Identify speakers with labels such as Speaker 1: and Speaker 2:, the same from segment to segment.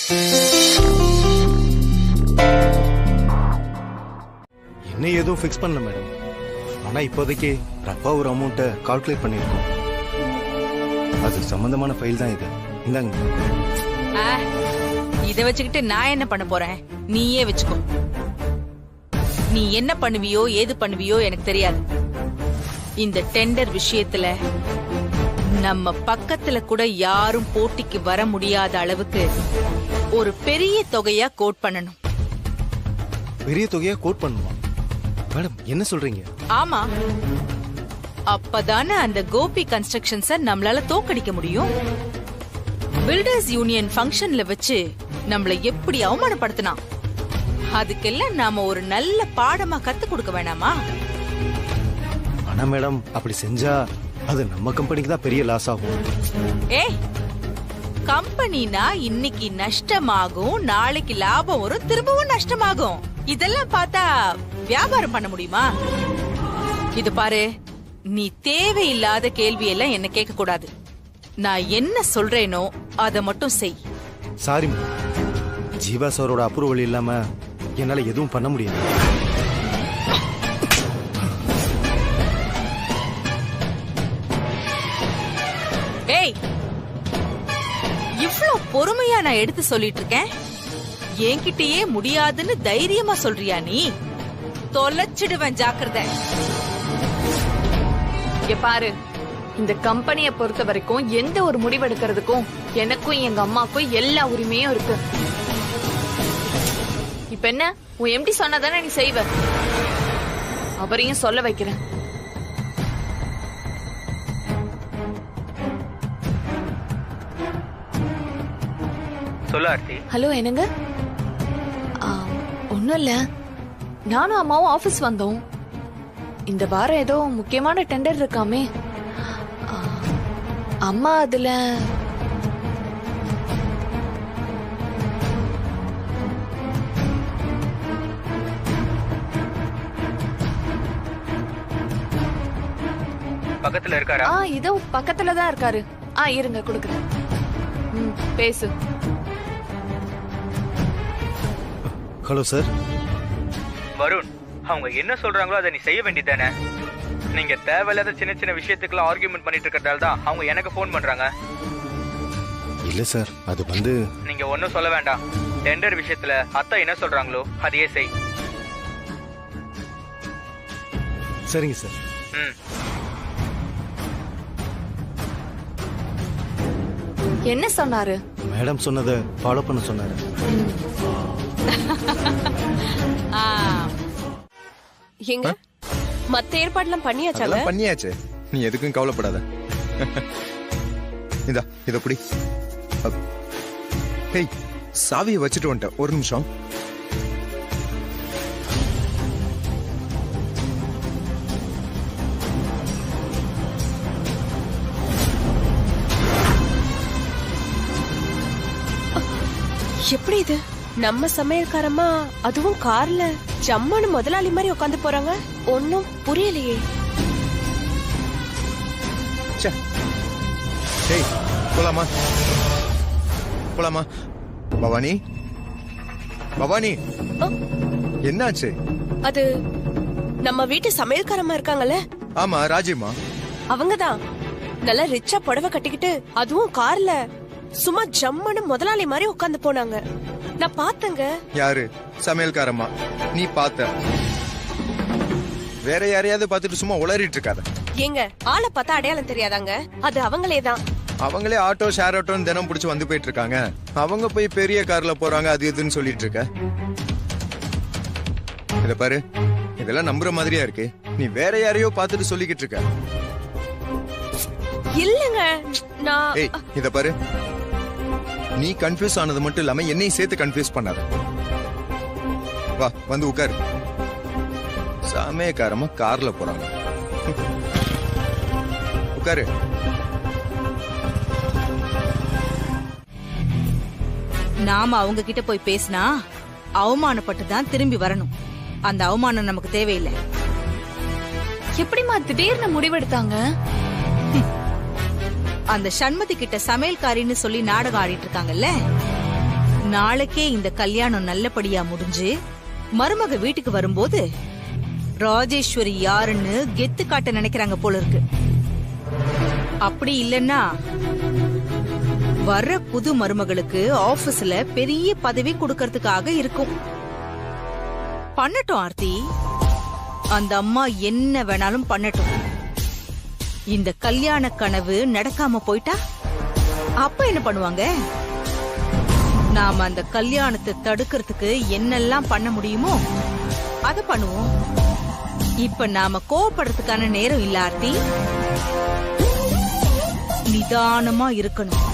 Speaker 1: இன்னும் எதுவும் ஃபிக்ஸ் பண்ணல மேடம். ஆனா இப்போதைக்கு ரப்பா ஒரு அமௌண்ட்டை கால்குலேட் பண்ணியிருக்கோம். அது சம்பந்தமான ஃபைல் தான் இது. இந்தாங்க.
Speaker 2: இதை வச்சுக்கிட்டு நான் என்ன பண்ண போறேன்? நீயே வச்சுக்கோ. நீ என்ன பண்ணுவியோ ஏது பண்ணுவியோ எனக்கு தெரியாது. இந்த டெண்டர் விஷயத்துல நம்ம பக்கத்துல கூட யாரும் போட்டிக்கு வர முடியாத அளவுக்கு ஒரு பெரிய தொகையா கோட் பண்ணணும்.
Speaker 1: பெரிய தொகையா கோட் பண்ணுமா மேடம்? என்ன சொல்றீங்க?
Speaker 2: ஆமா, அப்பதானே அந்த கோபி கன்ஸ்ட்ரக்ஷன்ஸ நம்மளால தோக்கடிக்க முடியும். பில்டர்ஸ் யூனியன் ஃபங்க்ஷன்ல வச்சு நம்மள எப்படி அவமானப்படுத்தினா, அதுக்கெல்லாம் நாம ஒரு நல்ல பாடமா கத்து கொடுக்க வேணாமா?
Speaker 1: ஆனா மேடம், அப்படி செஞ்சா அது நம்ம கம்பெனிக்கு தான் பெரிய லாஸ் ஆகும்.
Speaker 2: ஏய், கம்பெனினா இன்னைக்கு நஷ்டமாகும், நாளைக்கு லாபம் வரும், திரும்பவும் நஷ்டமாகும். இதெல்லாம் பார்த்தா வியாபாரம் பண்ண முடியுமா? இது பாரு, நீ தேவையில்லாத கேள்வி எல்லாம் என்ன கேட்க கூடாது. நான் என்ன சொல்றேனோ அதை மட்டும் செய்.
Speaker 1: சாரி மேடம், ஜீவா சாரோட அப்ரூவல் இல்லாம என்னால எதுவும் பண்ண முடியாது.
Speaker 2: ஏய், இவ்ளோ பொறுமையா நான் எடுத்து சொல்லிட்டு இருக்கேன், என்கிட்டயே முடியாதுன்னு தைரியமா சொல்றியா? நீ தொலைச்சிடுவேன், ஜாக்கிரதை.
Speaker 3: பாரு, இந்த கம்பெனியை பொறுத்த வரைக்கும் எந்த ஒரு முடிவெடுக்கிறதுக்கும் எனக்கும் எங்க அம்மாக்கும் எல்லா உரிமையும் இருக்கு. இப்ப என்ன, உன் எம்டி சொன்னதானே நீ செய்வ? அவரையும் சொல்ல வைக்கிறேன்.
Speaker 4: சொல்ல ஆர்த்தி.
Speaker 3: ஹலோ, என்னங்க? ஒண்ணும் இல்ல, நானும் அம்மாவும் ஆபீஸ் வந்தோம். இந்த வாரம் ஏதோ முக்கியமான டெண்டர் இருக்காமே, அம்மா அதுல
Speaker 4: பக்கத்துல இருக்காரா?
Speaker 3: இதோ பக்கத்துல தான் இருக்காரு. இருங்க குடுக்குறேன். பேசு.
Speaker 1: Hello sir.
Speaker 4: வருண், அவங்க என்ன சொல்றாங்களோ அதை நீ செய்ய வேண்டியதானே? நீங்க தேவையில்லாத சின்ன சின்ன விஷயத்துக்குலாம் ஆர்கியூமெண்ட் பண்ணிட்டு இருக்கிறதால தான் அவங்க எனக்கு ஃபோன் பண்றாங்க.
Speaker 1: இல்ல சார், அது வந்து
Speaker 4: நீங்க ஒன்னும் சொல்ல வேண்டாம். டெண்டர் விஷயத்துல அத்தா என்ன சொல்றாங்களோ அதையே செய்.
Speaker 1: சரிங்க சார்.
Speaker 3: என்ன சொன்னாரு?
Speaker 1: மேடம் சொன்னதை ஃபாலோ பண்ண சொன்னாரு.
Speaker 5: எங்க மத்த ஏற்பாடுலாம் பண்ணியாச்சாங்க?
Speaker 6: பண்ணியாச்சு, நீ எதுக்கும் கவலைப்படாத. இத புடி. ஹேய், சாவியை வச்சுட்டு வந்துட்டேன், ஒரு நிமிஷம்.
Speaker 5: எப்படி இது? நம்ம சமையல்காரமா அதுவும் கார்ல ஜம்மானு முதலாளி மாதிரி உட்காந்து போறாங்க. ஒன்னும் புரியலையே.
Speaker 6: போலாமா? போலாமா? பவானி, பவானி, என்னாச்சு?
Speaker 5: அது நம்ம வீட்டு சமையல்காரமா இருக்காங்கல்ல?
Speaker 6: ஆமா, ராஜிமா.
Speaker 5: அவங்கதான் நல்லா ரிச்சா புடவை கட்டிக்கிட்டு அதுவும் கார்ல சும்மா ஜம்மானு முதலாளி மாதிரி உட்காந்து போனாங்க. நான் பார்த்தங்க.
Speaker 6: யாரு? சமையல்காரமா? நீ பார்த்த? வேற யாரையாவது பார்த்துட்டு சும்மா உளறிட்டு இருக்காத.
Speaker 5: ஏங்க, ஆளை பார்த்தா அடையாளம் தெரியாதாங்க? அது அவங்களே தான்.
Speaker 6: அவங்களே ஆட்டோ ஷேர் ஆட்டோன்னு தினம் பிடிச்சு வந்து போயிட்டு இருக்காங்க. அவங்க போய் பெரிய கார்ல போறாங்க அது இதுன்னு சொல்லிட்டு இருக்க. இத பாரு, இதெல்லாம் நம்புற மாதிரியா இருக்கு. நீ வேற யாரையோ பார்த்துட்டு சொல்லிக்கிட்டு இருக்க.
Speaker 5: இல்லங்க, நான்
Speaker 6: இத பாரு, நீ கன்ஃபியூஸ் ஆனது மட்டும் இல்லாம என்னையும் சேர்த்து கன்ஃபியூஸ் பண்ணாத. வா, வந்து உட்காரு. சமயக்காரமா கார்ல போறாங்க. உட்காரு.
Speaker 2: நாம அவங்க கிட்ட போய் பேசினா அவமானப்பட்டு தான் திரும்பி வரணும். அந்த அவமானம் நமக்கு தேவையில்லை.
Speaker 3: எப்படிமா திடீர்னு முடிவெடுத்தாங்க?
Speaker 2: அந்த சண்மதி கிட்ட சமையல்காரின்னு சொல்லி நாடகம் ஆடிட்டு இருக்காங்கல்ல, நாளைக்கே இந்த கல்யாணம் நல்லபடியா முடிஞ்சு மருமக வீட்டுக்கு வரும்போது ராஜேஸ்வரி யாருன்னு கெத்து காட்ட நினைக்கிறாங்க போல இருக்கு. அப்படி இல்லன்னா வர்ற புது மருமகளுக்கு ஆபீஸ்ல பெரிய பதவி கொடுக்கறதுக்காக இருக்கும். பண்ணட்டும் ஆர்த்தி, அந்த அம்மா என்ன வேணாலும் பண்ணட்டும். இந்த கல்யாண கனவு நடக்காம போயிட்டா அப்ப என்ன பண்ணுவாங்க? நாம அந்த கல்யாணத்தை தடுக்கிறதுக்கு என்னெல்லாம் பண்ண முடியுமோ அத பண்ணுவோம். இப்ப நாம கோவப்படுறதுக்கான நேரம் இல்ல ஆர்த்தி, நிதானமா இருக்கணும்.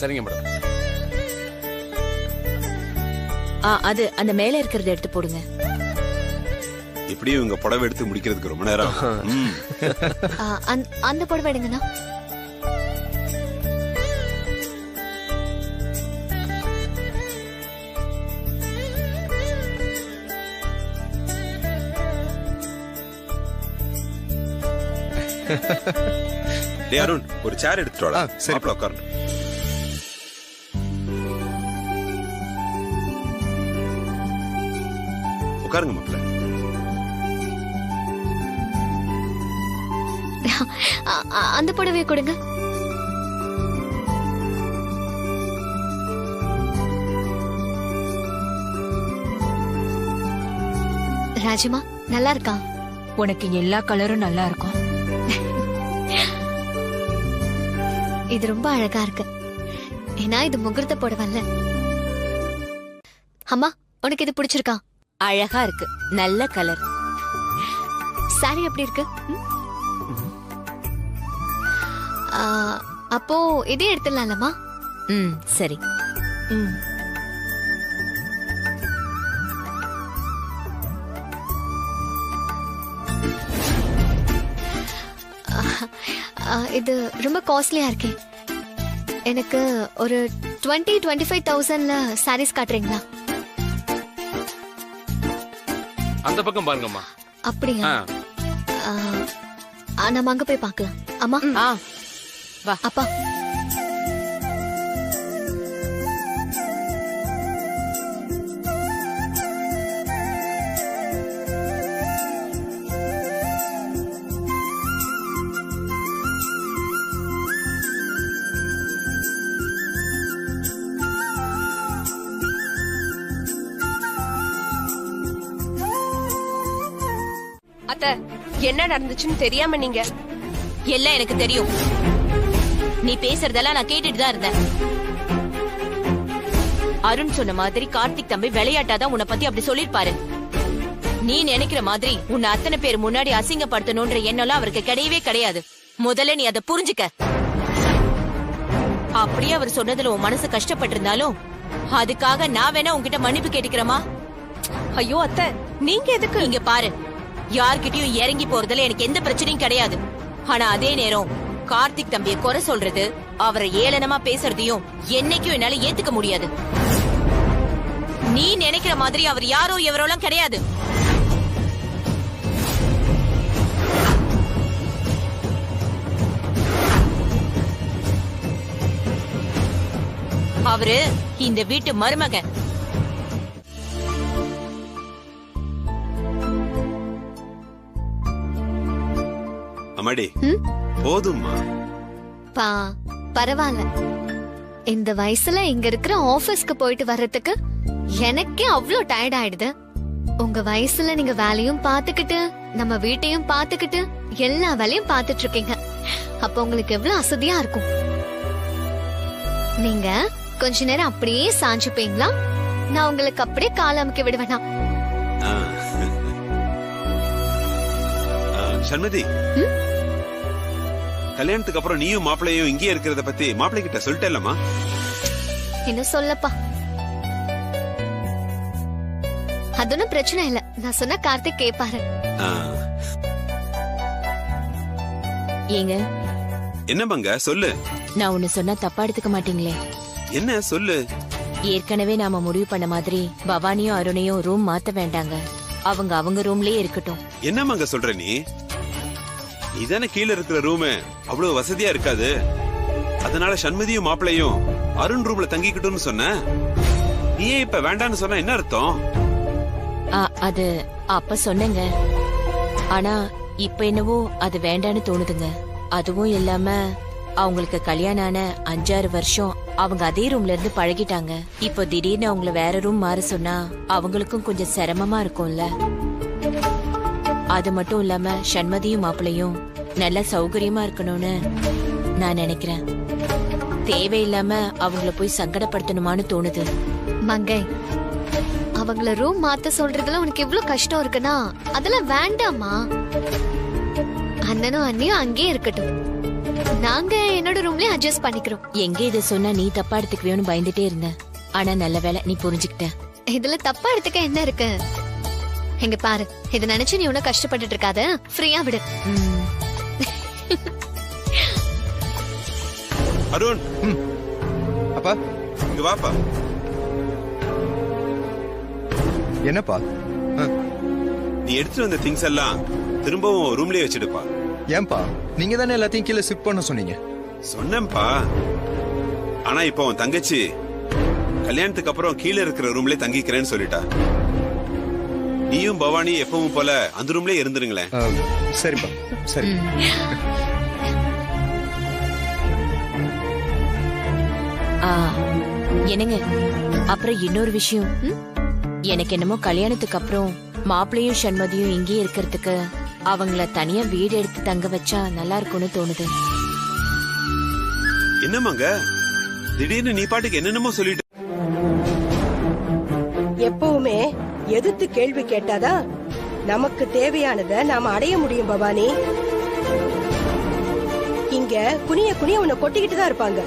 Speaker 7: சரிங்க மேடம்.
Speaker 5: அது அந்த மேல இருக்கிறத எடுத்து போடுங்க.
Speaker 8: இப்படியும் இவங்க புடவை எடுத்து முடிக்கிறதுக்கு ரொம்ப நேரம் ஆகும்.
Speaker 9: அந்த புடவை எடுங்கண்ணா.
Speaker 8: டேய் அருண், ஒரு சேர் எடுத்துட்டு வாடா.
Speaker 6: சரி.
Speaker 8: மாப்ள உட்காரு. உட்காருங்க மாப்ள.
Speaker 9: அந்த புடவையை கொடுங்க. ராஜிமா நல்லா இருக்கா?
Speaker 5: உனக்கு எல்லா கலரும் நல்லா இருக்கும்.
Speaker 9: இது ரொம்ப அழகா இருக்கு. ஏன்னா இது முகூர்த்த புடவைல்ல. அம்மா உனக்கு இது பிடிச்சிருக்கா?
Speaker 5: அழகா இருக்கு, நல்ல கலர்.
Speaker 9: சாரி எப்படி இருக்கு? அப்போ இதே எடுத்துடலாம்மா.
Speaker 5: சரி.
Speaker 9: இது ரொம்ப காஸ்ட்லியா இருக்கே. எனக்கு ஒரு 20-25,000ல சாரீஸ் காட்டுறீங்களா?
Speaker 7: அந்த பக்கம் பாருங்கம்மா.
Speaker 9: அப்படியா? நம்ம அங்க போய் பார்க்கலாம். அம்மா
Speaker 5: வா.
Speaker 9: அப்பா
Speaker 5: அத்தை, என்ன நடந்துச்சுன்னு தெரியாம நீங்க? எல்லாம் எனக்கு தெரியும். நீ பேசுறதெல்லாம் நான் கேட்டுட்டு தான் இருந்தேன். அருண் சொன்ன மாதிரி கார்த்திக் தம்பி விளையாட்டாதான் உன்னை பத்தி அப்படி சொல்லிருப்பாரு. நீ நினைக்கிற மாதிரி உன்னை அத்தனை பேர் முன்னாடி அசிங்கப்படுத்தணும்ன்ற எண்ணம் அவருக்கு கிடையவே கிடையாது. முதல்ல நீ அதை புரிஞ்சுக்க. அப்படியே அவர் சொன்னதுல உன் மனசு கஷ்டப்பட்டிருந்தாலும் அதுக்காக நான் வேணா உன்கிட்ட மன்னிப்பு கேட்டுக்கிறமா? ஐயோ அத்தை, நீங்க எதுக்கு? இங்க பாரு, யார்கிட்டயும் இறங்கி போறதுல எனக்கு எந்த பிரச்சனையும் கிடையாது. ஆனா அதே நேரம் கார்த்திக் தம்பிய குறை சொல்றது, அவரை ஏளனமா பேசுறதையும் என்னைக்கும் என்னால ஏத்துக்க முடியாது. நீ நினைக்கிற மாதிரி அவர் யாரோ எவரோலாம் கிடையாது. அவரு இந்த வீட்டு மருமகன்.
Speaker 8: அம்மாடி போதும்மா.
Speaker 9: பரவாயில்ல. இந்த வயசுல இங்க இருக்கிற ஆபீஸ்க்கு போயிட்டு வர்றதுக்கு எனக்கே அவ்வளோ டயர்ட் ஆயிடுது. உங்க வயசுல நீங்க வேலையும் பாத்துக்கிட்டு நம்ம வீட்டையும் பாத்துக்கிட்டு எல்லா வேலையும் பாத்துட்டு இருக்கீங்க. அப்ப உங்களுக்கு எவ்வளவு அசதியா இருக்கும். நீங்க கொஞ்ச நேரம் அப்படியே சாஞ்சுப்பீங்களா? நான் உங்களுக்கு அப்படியே கால் அமுக்கி விடுவேனா?
Speaker 8: சண்மதி, கல்யாணத்துக்கு அப்புறம் நீயும் மாப்பிள்ளையும் இங்கே இருக்கிறத பத்தி மாப்பிள்ளை கிட்ட சொல்லிட்டேல்லம்மா?
Speaker 9: இன்னும் சொல்லப்பா. அது ஒன்னும் பிரச்சனை இல்ல. நான் சொன்ன கார்த்திக் கேப்பாரு.
Speaker 5: ஏங்க,
Speaker 8: என்ன பங்க சொல்லு.
Speaker 5: நான் ஒண்ணு சொன்னா தப்பா எடுத்துக்க மாட்டீங்களே?
Speaker 8: என்ன சொல்லு.
Speaker 5: ஏற்கனவே நாம முடிவு பண்ண மாதிரி பவானியும் அருணையும் ரூம் மாத்த வேண்டாங்க. அவங்க ரூம்லயே இருக்கட்டும்.
Speaker 8: என்ன மங்க சொல்ற நீ? நீதானே கீழே இருக்கிற ரூம் அவ்வளவு வசதியா இருக்காது. அதனால சண்மதியும் மாப்பிள்ளையும் அருண் ரூம்ல தங்கிக்கிட்டுன்னு சொன்ன. நீ ஏன் இப்ப வேண்டான்னு சொன்ன என்ன அர்த்தம்?
Speaker 5: அது அப்ப சொன்னேங்க. ஆனா இப்ப என்னவோ அது வேண்டான்னு தோணுதுங்க. அதுவும் இல்லாம அவங்களுக்கு கல்யாணம் ஆன 5-6 வருஷம் அவங்க அதே ரூம்ல இருந்து பழகிட்டாங்க. இப்போ திடீர்னு அவங்கள வேற ரூம் மாற சொன்னா அவங்களுக்கும் கொஞ்சம் சிரமமா இருக்கும்ல. அது மட்டும் இல்லாம சண்மதியும் மாப்பிளையும் நல்ல சௌகரியமா இருக்கணும்னு நான் நினைக்கிறேன். தேவையில்லாம அவங்கள போய் சங்கடப்படுத்தணுமான்னு தோணுது.
Speaker 9: மங்கை, அவங்கள ரூம் மாத்த சொல்றதுல உனக்கு எவ்வளவு கஷ்டம் இருக்குன்னா அதெல்லாம் வேண்டாமா. அண்ணனும் அண்ணியும் அங்கேயே இருக்கட்டும், நாங்க என்னோட ரூம்லயே அட்ஜஸ்ட் பண்ணிக்கிறோம்.
Speaker 5: எங்க இத சொன்னா நீ தப்பா எடுத்துக்குவேன்னு பயந்துட்டே இருந்தேன். ஆனா நல்ல வேளை நீ புரிஞ்சுக்கிட்ட.
Speaker 9: இதுல தப்பா எடுத்துக்க என்ன இருக்கு? எங்க பாரு, இத நினைச்சு நீ ஒன்னும் கஷ்டப்பட்டுட்டு இருக்காத, ஃப்ரீயா விடு.
Speaker 8: அருண்,
Speaker 6: அப்பா
Speaker 8: இங்க வாப்பா.
Speaker 6: என்னப்பா?
Speaker 8: நீ எடுத்துட்டு வந்த திங்ஸ் எல்லாம் திரும்பவும் ரூம்லயே வச்சிடுப்பா.
Speaker 6: ஏன்பா, நீங்க தானே எல்லாத்தையும் கீழே ஷிஃப்ட் பண்ண சொன்னீங்க.
Speaker 8: சொன்னேன்பா. ஆனா இப்போ உன் தங்கச்சி கல்யாணத்துக்கு அப்புறம் கீழே இருக்கிற ரூம்லயே தங்கிக்கிறேன்னு சொல்லிட்டா. நீயும் பவானி எப்பவும் போல அந்த ரூம்லயே இருந்துருங்களேன்.
Speaker 6: சரிப்பா, சரி.
Speaker 5: என்னங்க, அப்புறம் இன்னொரு விஷயம். எனக்கு என்னமோ கல்யாணத்துக்கு அப்புறம் மாப்பிள்ளையும் சண்மதியும் இங்கே இருக்கிறதுக்கு அவங்கள தனியா வீடு எடுத்து தங்க வச்சா நல்லா இருக்கும்னு தோணுது.
Speaker 8: என்னமாங்க திடீர்னு நீ பாட்டுக்கு என்னென்னமோ சொல்லிட்டு.
Speaker 10: எப்பவுமே எதிர்த்து கேள்வி கேட்டாதான் நமக்கு தேவையானதை நாம அடைய முடியும் பவானி. இங்க குனிய குனிய உன்னை கொட்டிக்கிட்டு தான் இருப்பாங்க.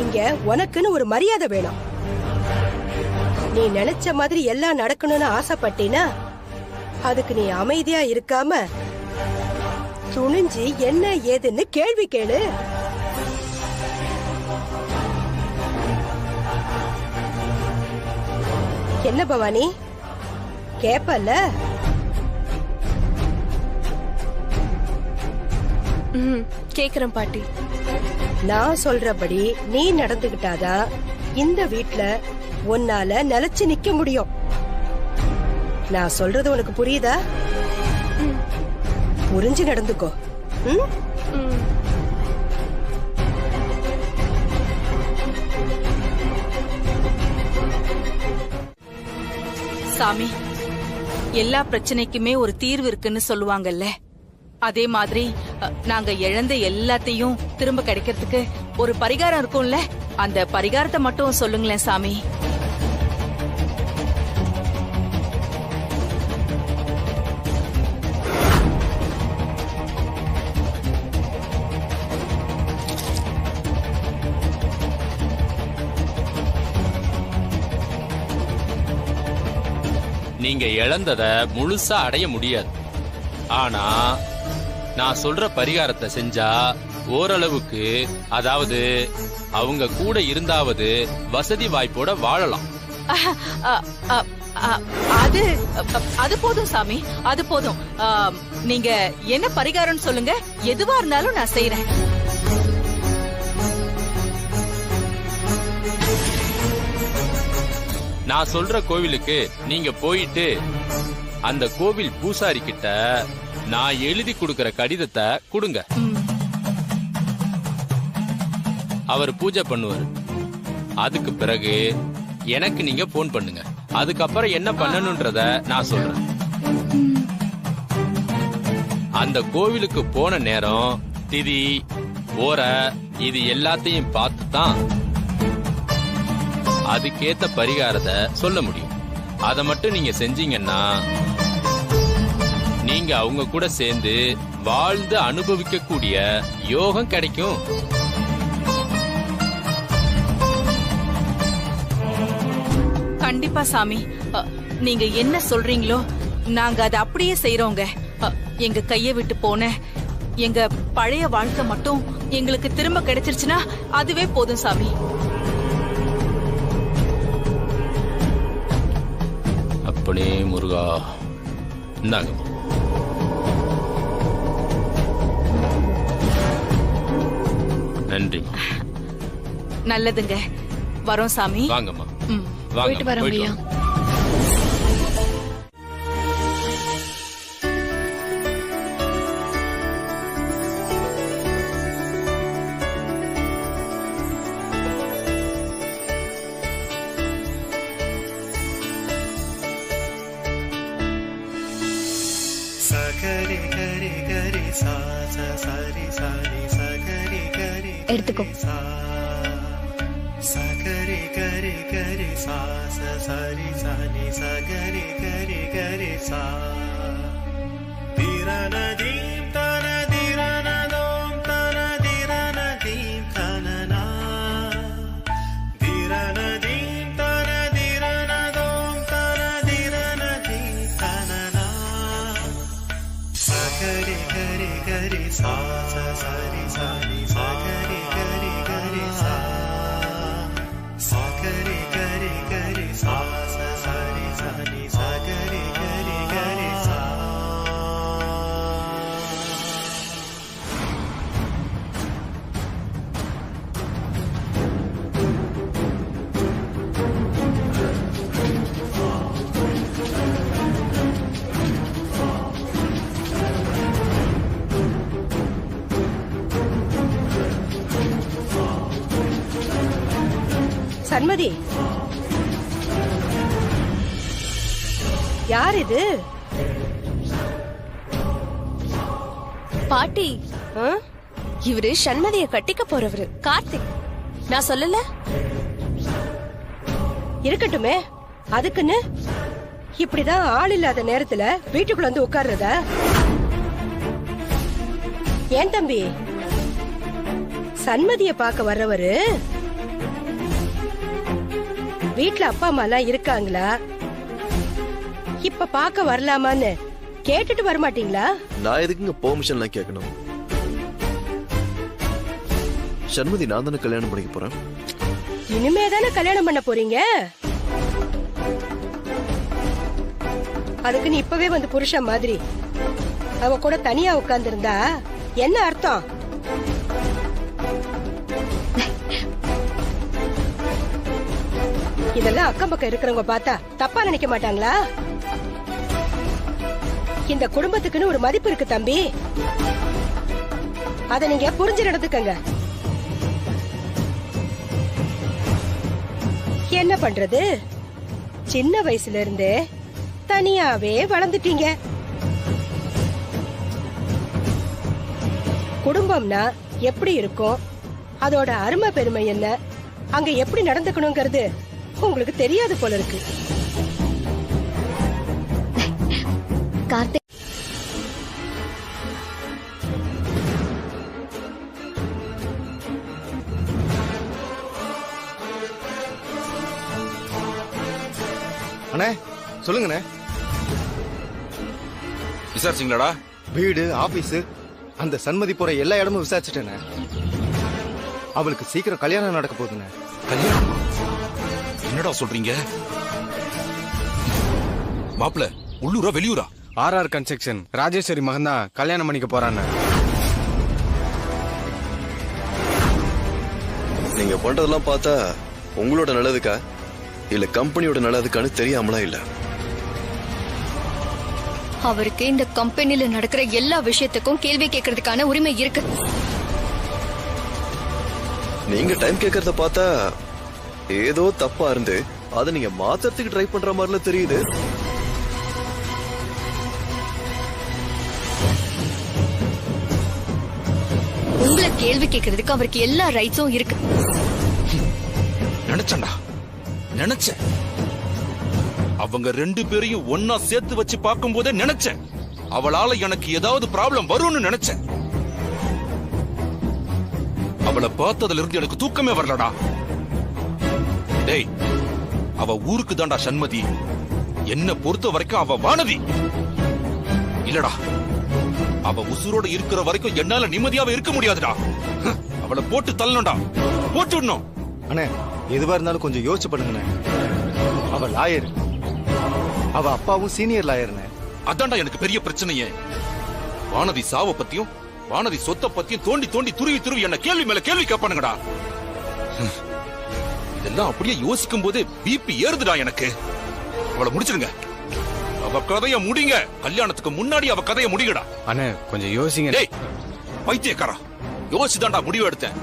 Speaker 10: இங்க உனக்குன்னு ஒரு மரியாதை வேணும். நீ நினைச்ச மாதிரி எல்லாம் நடக்கணும்னு ஆசைப்பட்டீனா அதுக்கு நீ அமைதியா இருக்காம துணிஞ்சு என்ன ஏதுன்னு கேள்வி கேளு. என்ன பவானி கேப்பல்ல?
Speaker 3: கேக்குறேன் பாட்டி.
Speaker 10: நான் சொல்றபடி நீ நடந்துகிட்டாதான் இந்த வீட்ல உன்னால நிலைச்சு நிக்க முடியும். நான் சொல்றது உனக்கு புரியுதா? புரிஞ்சு நடந்துக்கோ.
Speaker 2: சாமி, எல்லா பிரச்சனைக்குமே ஒரு தீர்வு இருக்குன்னு சொல்லுவாங்கல்ல, அதே மாதிரி நாங்க இழந்த எல்லாத்தையும் திரும்ப கிடைக்கிறதுக்கு ஒரு பரிகாரம் இருக்கும்ல, அந்த பரிகாரத்தை மட்டும் சொல்லுங்களேன் சாமி.
Speaker 7: நீங்க இழந்தத முழுசா அடைய முடியாது. ஆனா நான் சொல்ற பரிகாரத்தை செஞ்சா ஓரளவுக்கு, அதாவது அவங்க கூட இருந்தாவது வசதி வாய்ப்போட வாழலாம்.
Speaker 2: அது அது போதும் சாமி, அது போதும். நீங்க என்ன பரிகாரம்னு சொல்லுங்க, எதுவா இருந்தாலும் நான் செய்யறேன்.
Speaker 7: நான் சொல்ற கோவிலுக்கு நீங்க போயிட்டு அந்த கோவில் பூசாரி கிட்ட நான் எழுதி கொடுக்கிற கடிதத்தை கொடுங்க. அவர் பூஜை பண்ணுவாரு. அதுக்கு பிறகு எனக்கு நீங்க போன் பண்ணுங்க. அதுக்கப்புறம் என்ன பண்ணணும்ன்றத நான் சொல்றேன். அந்த கோவிலுக்கு போன நேரம், திதி, ஓர, இது எல்லாத்தையும் பார்த்து தான் அதுக்கேத்த பரிகாரத்தை சொல்ல முடியும். அதை மட்டும் நீங்க செஞ்சீங்கன்னா நீங்க அவங்க கூட சேர்ந்து வாழ்ந்து அனுபவிக்க கூடிய யோகம் கிடைக்கும்.
Speaker 2: கண்டிப்பா சாமி, நீங்க என்ன சொல்றீங்களோ நாங்க அதை அப்படியே செய்யறோங்க. எங்க கைய விட்டு போன எங்க பழைய வாழ்க்கை மட்டும் எங்களுக்கு திரும்ப கிடைச்சிருச்சுன்னா அதுவே போதும் சாமி.
Speaker 7: அப்படியே முருகா, இந்தாங்க. நன்றி.
Speaker 2: நல்லதுங்க. வரோம் சாமி.
Speaker 7: வாங்கம்மா
Speaker 2: ம்.
Speaker 7: வாங்க
Speaker 3: போயிட்டு வரோம் ஐயா.
Speaker 9: எடுத்துக்கோ.
Speaker 10: சண்மதி, யார் இது?
Speaker 5: பாட்டி,
Speaker 10: ஆ?
Speaker 5: இவரு சண்மதிய கட்டிக்க போறவரு கார்த்திக். நான் சொல்லல?
Speaker 10: இருக்கட்டுமே, அதுக்குன்னு இப்படிதான் ஆள் இல்லாத நேரத்துல வீட்டுக்குள்ள வந்து உட்கார்றதா? ஏன் தம்பி, சண்மதிய பார்க்க வர்றவரு வீட்ல அப்பா அம்மா எல்லாம் இருக்காங்களா, இப்ப பார்க்க வரலாமான்னு கேட்டுட்டு வரமாட்டீங்களா?
Speaker 11: நான் எதுக்குங்க பெர்மிஷன்லாம் கேட்கணும்? சண்மதி நான் தானே கல்யாணம் பண்ணிக்க போறேன்.
Speaker 10: இனிமே தானே கல்யாணம் பண்ண போறீங்க. அதுக்கு நீ இப்பவே வந்து புருஷன் மாதிரி அவ கூட தனியா உட்கார்ந்து இருந்தா என்ன அர்த்தம்? இதெல்லாம் அக்கம் பக்கம் இருக்கிறவங்க பார்த்தா தப்பா நினைக்க மாட்டாங்களா? இந்த குடும்பத்துக்குன்னு ஒரு மதிப்பு இருக்கு தம்பி, அத நீங்க புரிஞ்சு நடந்துக்கங்க. என்ன பண்றது, சின்ன வயசுல இருந்தே தனியாவே வளர்ந்துட்டீங்க. குடும்பம்னா எப்படி இருக்கும், அதோட அருமை பெருமை என்ன, அங்க எப்படி நடந்துக்கணுங்கிறது உங்களுக்கு தெரியாது போல இருக்கு.
Speaker 9: கார்த்திக்,
Speaker 1: அண்ணே சொல்லுங்கண்ணே.
Speaker 12: விசாரிச்சிங்களாடா?
Speaker 1: வீடு, ஆபீஸ், அந்த சண்மதி போற எல்லா இடமும் விசாரிச்சுட்டேனே. அவளுக்கு சீக்கிரம் கல்யாணம் நடக்க போகுதுண்ணே.
Speaker 12: கல்யாணம்? என்னடா சொல்றீங்க? மாப்பிள உள்ளூரா வெளியூரா?
Speaker 13: ஆர்ஆர் கன்ஸ்ட்ரக்ஷன் ராஜேஸ்வரி மகன் தான் கல்யாணம் பண்ணிக்க போறான்னு.
Speaker 11: நீங்க பண்றதெல்லாம் பார்த்தா உங்களோட நல்லதுக்கா இல்ல கம்பெனியோட நல்லதுக்கான்னு தெரியாமலாம் இல்ல.
Speaker 9: அவருக்கு இந்த கம்பெனில நடக்கிற எல்லா விஷயத்துக்கும் கேள்வி கேட்கறதுக்கான உரிமை இருக்கு.
Speaker 11: நீங்க டைம் கேட்கறத பார்த்தா ஏதோ தப்பா இருந்து அதை நீங்க மாத்தறதுக்கு ட்ரை பண்ற மாதிரில தெரியுது.
Speaker 9: உங்களை கேள்வி கேட்கறதுக்கு அவருக்கு எல்லா ரைட்ஸும் இருக்கு.
Speaker 12: நினைச்சேன்டா, நினைச்சேன். அவங்க ரெண்டு பேரையும் ஒன்னா சேர்த்து வச்சு பார்க்கும் போதே நினைச்சேன் அவளால எனக்கு ஏதாவது ப்ராப்ளம் வரும்னு நினைச்சேன். அவளை பார்த்ததுல இருந்து எனக்கு தூக்கமே வரலடா. டேய், அவ ஊருக்கு தான்டா சண்மதி. என்ன பொறுத்த வரைக்கும் அவ வானதி இல்லடா. அவ உசுரோட இருக்கிற வரைக்கும் என்னால நிம்மதியாவே இருக்க முடியாதுடா. அவளை போட்டு தள்ளணும்டா, போட்டு விடணும்.
Speaker 1: அண்ணே, எதுவா இருந்தாலும் கொஞ்சம் யோசிச்சு பண்ணுங்கண்ணே. அவ லாயர், அவ அப்பாவும் சீனியர் லாயர்னே.
Speaker 12: அதான்டா எனக்கு பெரிய பிரச்சனையே. வானதி சாவ பத்தியும் வானதி சொத்தை பத்தியும் தோண்டி தோண்டி துருவி துருவி என்ன கேள்வி மேல கேள்வி கேட்பானுங்கடா. இதெல்லாம் அப்படியே யோசிக்கும் போது பிபி ஏறுதுடா எனக்கு. அவளை முடிச்சிருங்க. அவ கதைய முடிங்க. கல்யாணத்துக்கு முன்னாடி அவ கதைய முடிங்கடா.
Speaker 13: அண்ணே கொஞ்சம் யோசிங்க.
Speaker 12: டேய் பைத்தியக்காரா, யோசிச்சுதான்டா முடிவு எடுத்தேன்.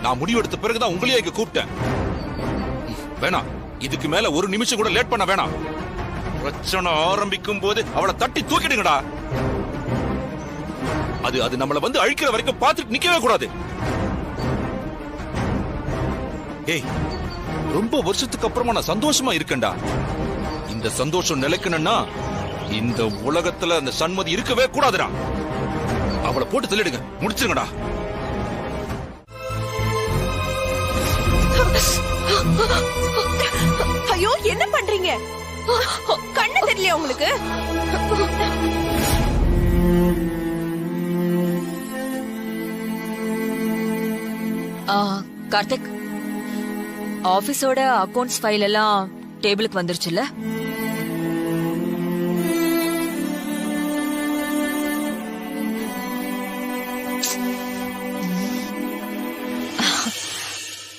Speaker 12: நான் முடிவு எடுத்த பிறகுதான் உங்களையே இங்க கூப்பிட்டேன். வேணாம், இதுக்கு மேல ஒரு நிமிஷம் கூட லேட் பண்ண வேணாம். பிரச்சனை ஆரம்பிக்கும் போது அவளை தட்டி தூக்கிடுங்கடா. அது நம்மள வந்து அழிக்கிற வரைக்கும் பார்த்துட்டு நிக்கவே கூடாது. ஏய், ரொம்ப வருஷத்துக்கு அப்புறமா நான் சந்தோஷமா இருக்கேன்டா. இந்த சந்தோஷம் நிலைக்கணும்னா இந்த உலகத்துல அந்த சண்மதி இருக்கவே கூடாதுடா. அவளை போட்டு தள்ளிடுங்க, முடிச்சிருங்கடா.
Speaker 2: ஐயோ என்ன பண்றீங்க? கண்ணு தெரியலையா உங்களுக்கு?
Speaker 14: கார்த்திக், ஆபீஸோட அக்கவுண்ட்ஸ் ஃபைல் எல்லாம் டேபிளுக்கு வந்துருச்சுல்ல?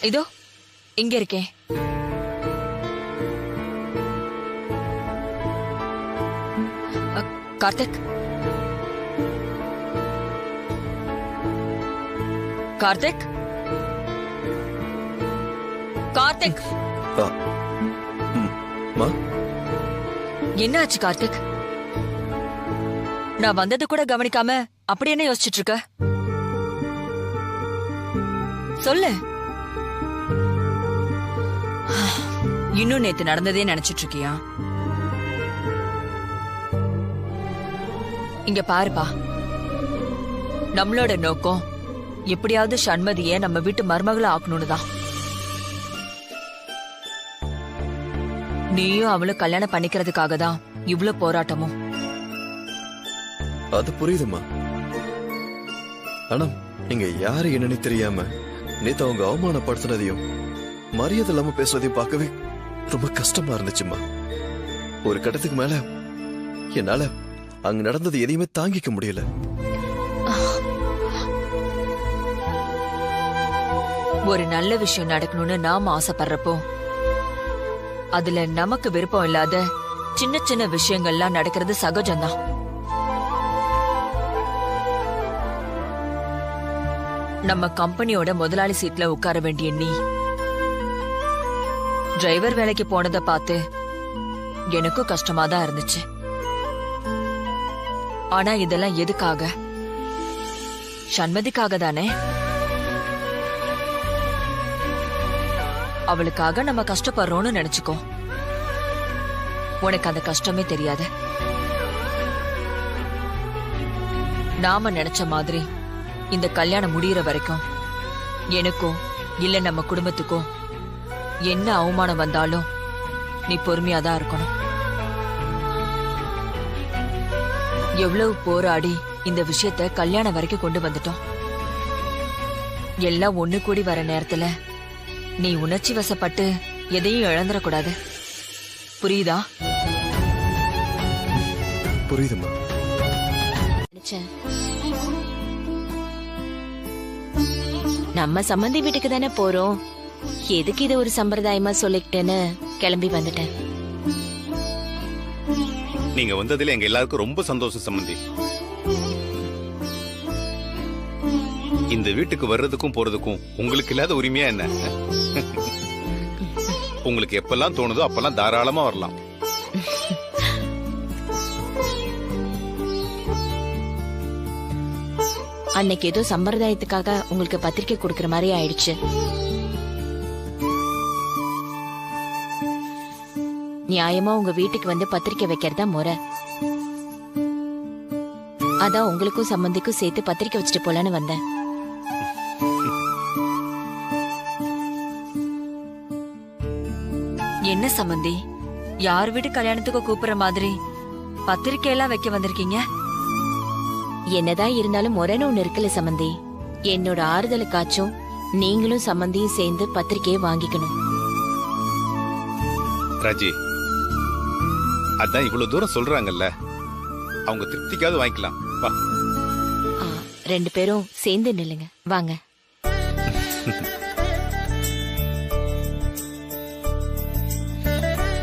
Speaker 14: இதோ இங்க இருக்கேன். கார்த்திக், கார்த்திக், கார்த்திக், என்ன ஆச்சு கார்த்திக்? நான் வந்தது கூட கவனிக்காம அப்படி என்ன யோசிச்சுட்டு இருக்க? சொல்லு. இன்னும் நேத்து நடந்ததே நினைச்சிட்டு இருக்கியா? இங்க பாருப்பா, நம்மளோட நோக்கம் எப்படியாவது சண்மதிய நம்ம வீட்டு மருமகளை ஆக்கணும்னு தான். நீயும் அவளும் கல்யாணம் பண்ணிக்கிறதுக்காக தான் இவ்ளோ போராட்டமும்.
Speaker 11: அது புரியுதுமா. ஆனா நீங்க யாரு என்னன்னு தெரியாம நேத்து அவங்க அவமானப்படுத்தினதையும் மரியாதை இல்லாம பேசுறதையும் பார்க்கவே ரொம்ப கஷ்டமா இருந்துச்சுமா. ஒரு கட்டத்துக்கு மேல என்னால அங்க நடந்தது எதையுமே தாங்கிக்க முடியல.
Speaker 14: ஒரு நல்ல விஷயம் நடக்கணும்னு நாம ஆசைப்படுறப்போ அதுல நமக்கு விருப்பம் இல்லாத சின்ன சின்ன விஷயங்கள்லாம் நடக்கிறது சகஜம்தான். நம்ம கம்பெனியோட முதலாளி சீட்ல உட்கார வேண்டிய நீ டிரைவர் வேலைக்கு போனதை பார்த்து எனக்கும் கஷ்டமா தான் இருந்துச்சு. ஆனா இதெல்லாம் எதுக்காக? சண்மதிக்காக தானே. அவளுக்காக நம்ம கஷ்டப்படுறோம்னு நினைச்சுக்கோ. உனக்கு அந்த கஷ்டமே தெரியாது. நாம நினைச்ச மாதிரி இந்த கல்யாணம் முடியற வரைக்கும் எனக்கும் இல்ல நம்ம குடும்பத்துக்கும் என்ன அவமானம் வந்தாலும் நீ பொறுமையாதான் இருக்கணும். எவ்வளவு போராடி இந்த விஷயத்த கல்யாணம் வரைக்கும் கொண்டு வந்துட்டோம். எல்லாம் ஒண்ணு கூடி வர நேரத்துல நீ உணர்ச்சி வசப்பட்டு எதையும் இழந்துடக்கூடாது. புரியுதா?
Speaker 11: புரியுதுமா.
Speaker 5: நம்ம சம்பந்தி வீட்டுக்கு தானே போறோம், எதுக்கு இது ஒரு சம்பிரதாயமா சொல்லிக்கிட்டேன்னு கிளம்பி வந்துட்டேன்.
Speaker 1: நீங்க வந்ததுல எங்க எல்லாருக்கும் ரொம்ப சந்தோஷம் சம்பந்தி. இந்த வீட்டுக்கு வர்றதுக்கும் போறதுக்கும் உங்களுக்கு இல்லாத உரிமையா என்ன? உங்களுக்கு எப்பெல்லாம் தோணுதோ அப்பெல்லாம் தாராளமா வரலாம்.
Speaker 5: அன்னைக்கு ஏதோ சம்பிரதாயத்துக்காக உங்களுக்கு பத்திரிக்கை கொடுக்கற மாதிரி ஆயிடுச்சு. நியாயமா உங்க வீட்டுக்கு வந்து பத்திரிக்கை வைக்கிறதா முறை. அதான் உங்களுக்கும் சம்பந்திக்கும் சேர்த்து பத்திரிக்கை வச்சுட்டு போலான்னு வந்தேன்.
Speaker 14: என்ன சம்பந்தி, யார் வீட்டு கல்யாணத்துக்கு கூப்பிடுற மாதிரி பத்திரிக்கை எல்லாம் வைக்க வந்திருக்கீங்க?
Speaker 5: என்னதான் இருந்தாலும் முறைன்னு ஒண்ணு இருக்குல்ல சம்பந்தி. என்னோட ஆறுதலுக்காச்சும் நீங்களும் சம்பந்தியும் சேர்ந்து பத்திரிக்கையை வாங்கிக்கணும்.
Speaker 1: ராஜி, அதான் இவ்வளவு தூரம் சொல்றாங்கல்ல, அவங்க திருப்திக்காவது வாங்கிக்கலாம். வா.
Speaker 5: 2 பேரும் சேர்ந்து நில்லுங்க, வாங்க.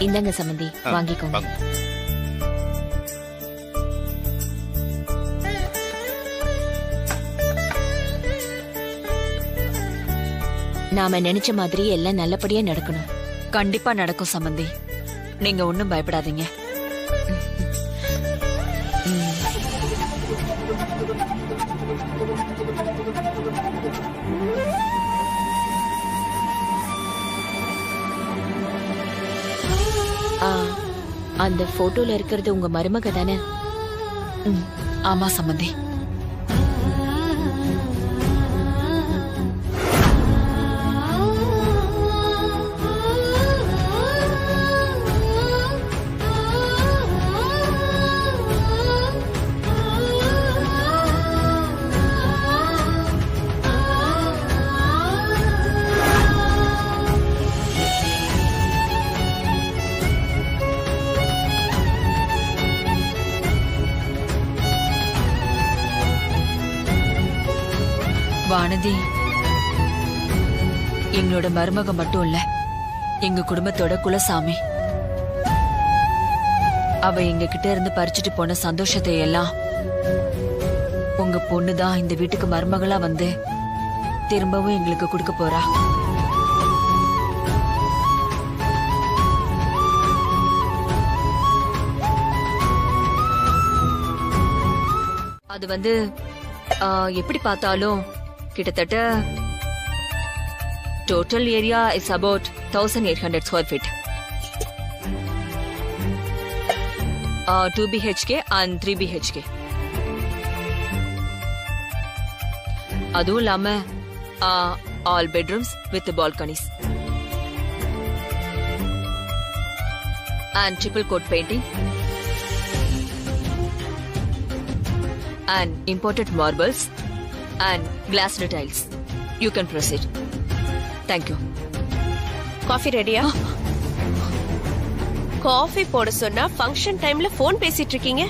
Speaker 5: இந்தாங்க சம்பந்தி, வாங்கிக்கோங்க. நாம நினைச்ச மாதிரி எல்லாம் நல்லபடியா நடக்கணும்.
Speaker 14: கண்டிப்பா நடக்கும் சம்பந்தி, நீங்க ஒண்ணும் பயப்படாதீங்க.
Speaker 5: அந்த போட்டோல இருக்கிறது உங்க மருமக தானே?
Speaker 14: ஆமா சம்பந்தி. வானதி எங்களோட மருமக மட்டும் இல்ல, எங்க குடும்பத்தோட குலசாமி. அவ எங்க கிட்ட இருந்து பறிச்சுட்டு போன சந்தோஷத்தை எல்லாம் உங்க பொண்ணுதான் இந்த வீட்டுக்கு மருமகளா வந்து திரும்பவும் எங்களுக்கு கொடுக்க போறா. அது வந்து எப்படி பார்த்தாலும் கிட்டத்தட்ட total area is about 1800 square feet. 2 BHK and 3 BHK. அதுவும் இல்லாம all bedrooms with balconies and triple coat painting and imported marbles and glass tiles. You can proceed. Thank you.
Speaker 15: Coffee ரெடியா? காஃபி போட சொன்னா ஃபங்க்ஷன் டைம்ல phone பேசிட்டு இருக்கீங்க.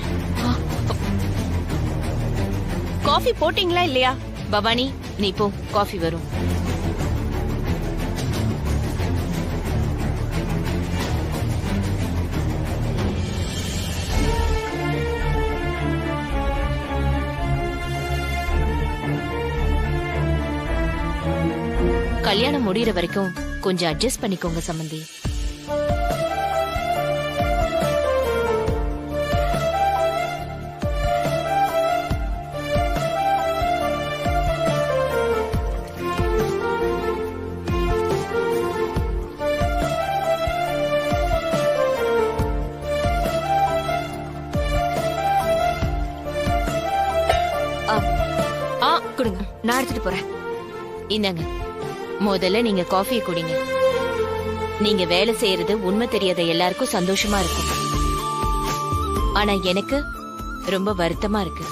Speaker 15: Coffee போட்டீங்களா இல்லையா?
Speaker 5: பவானி நீ போ, காஃபி வரும். கல்யாணம் முடியற வரைக்கும் கொஞ்சம் அட்ஜஸ்ட் பண்ணிக்கோங்க சம்பந்தி. கொடுங்க, நான் எடுத்துட்டு போறேன். இந்தாங்க, முதல்ல நீங்க காஃபியை குடிங்க. நீங்க வேலை செய்யறது உண்மை தெரியாத எல்லாருக்கும் சந்தோஷமா இருக்கும். ஆனா எனக்கு ரொம்ப வருத்தமா இருக்கு.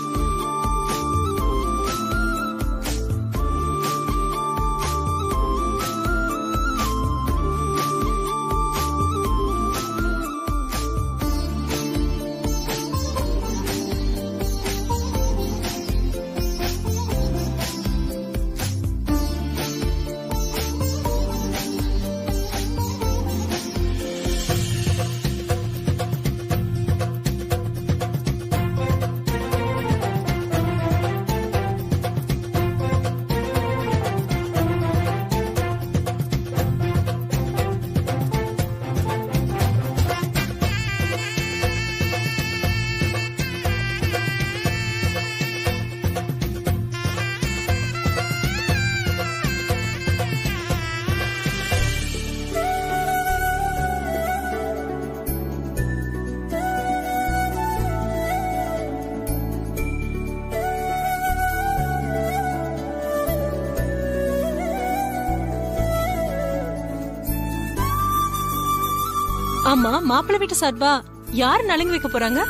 Speaker 16: ஆமா, மாப்பிள்ளை வீட்டு சார்பா யாரு நலுங்கு வைக்க போறாங்க?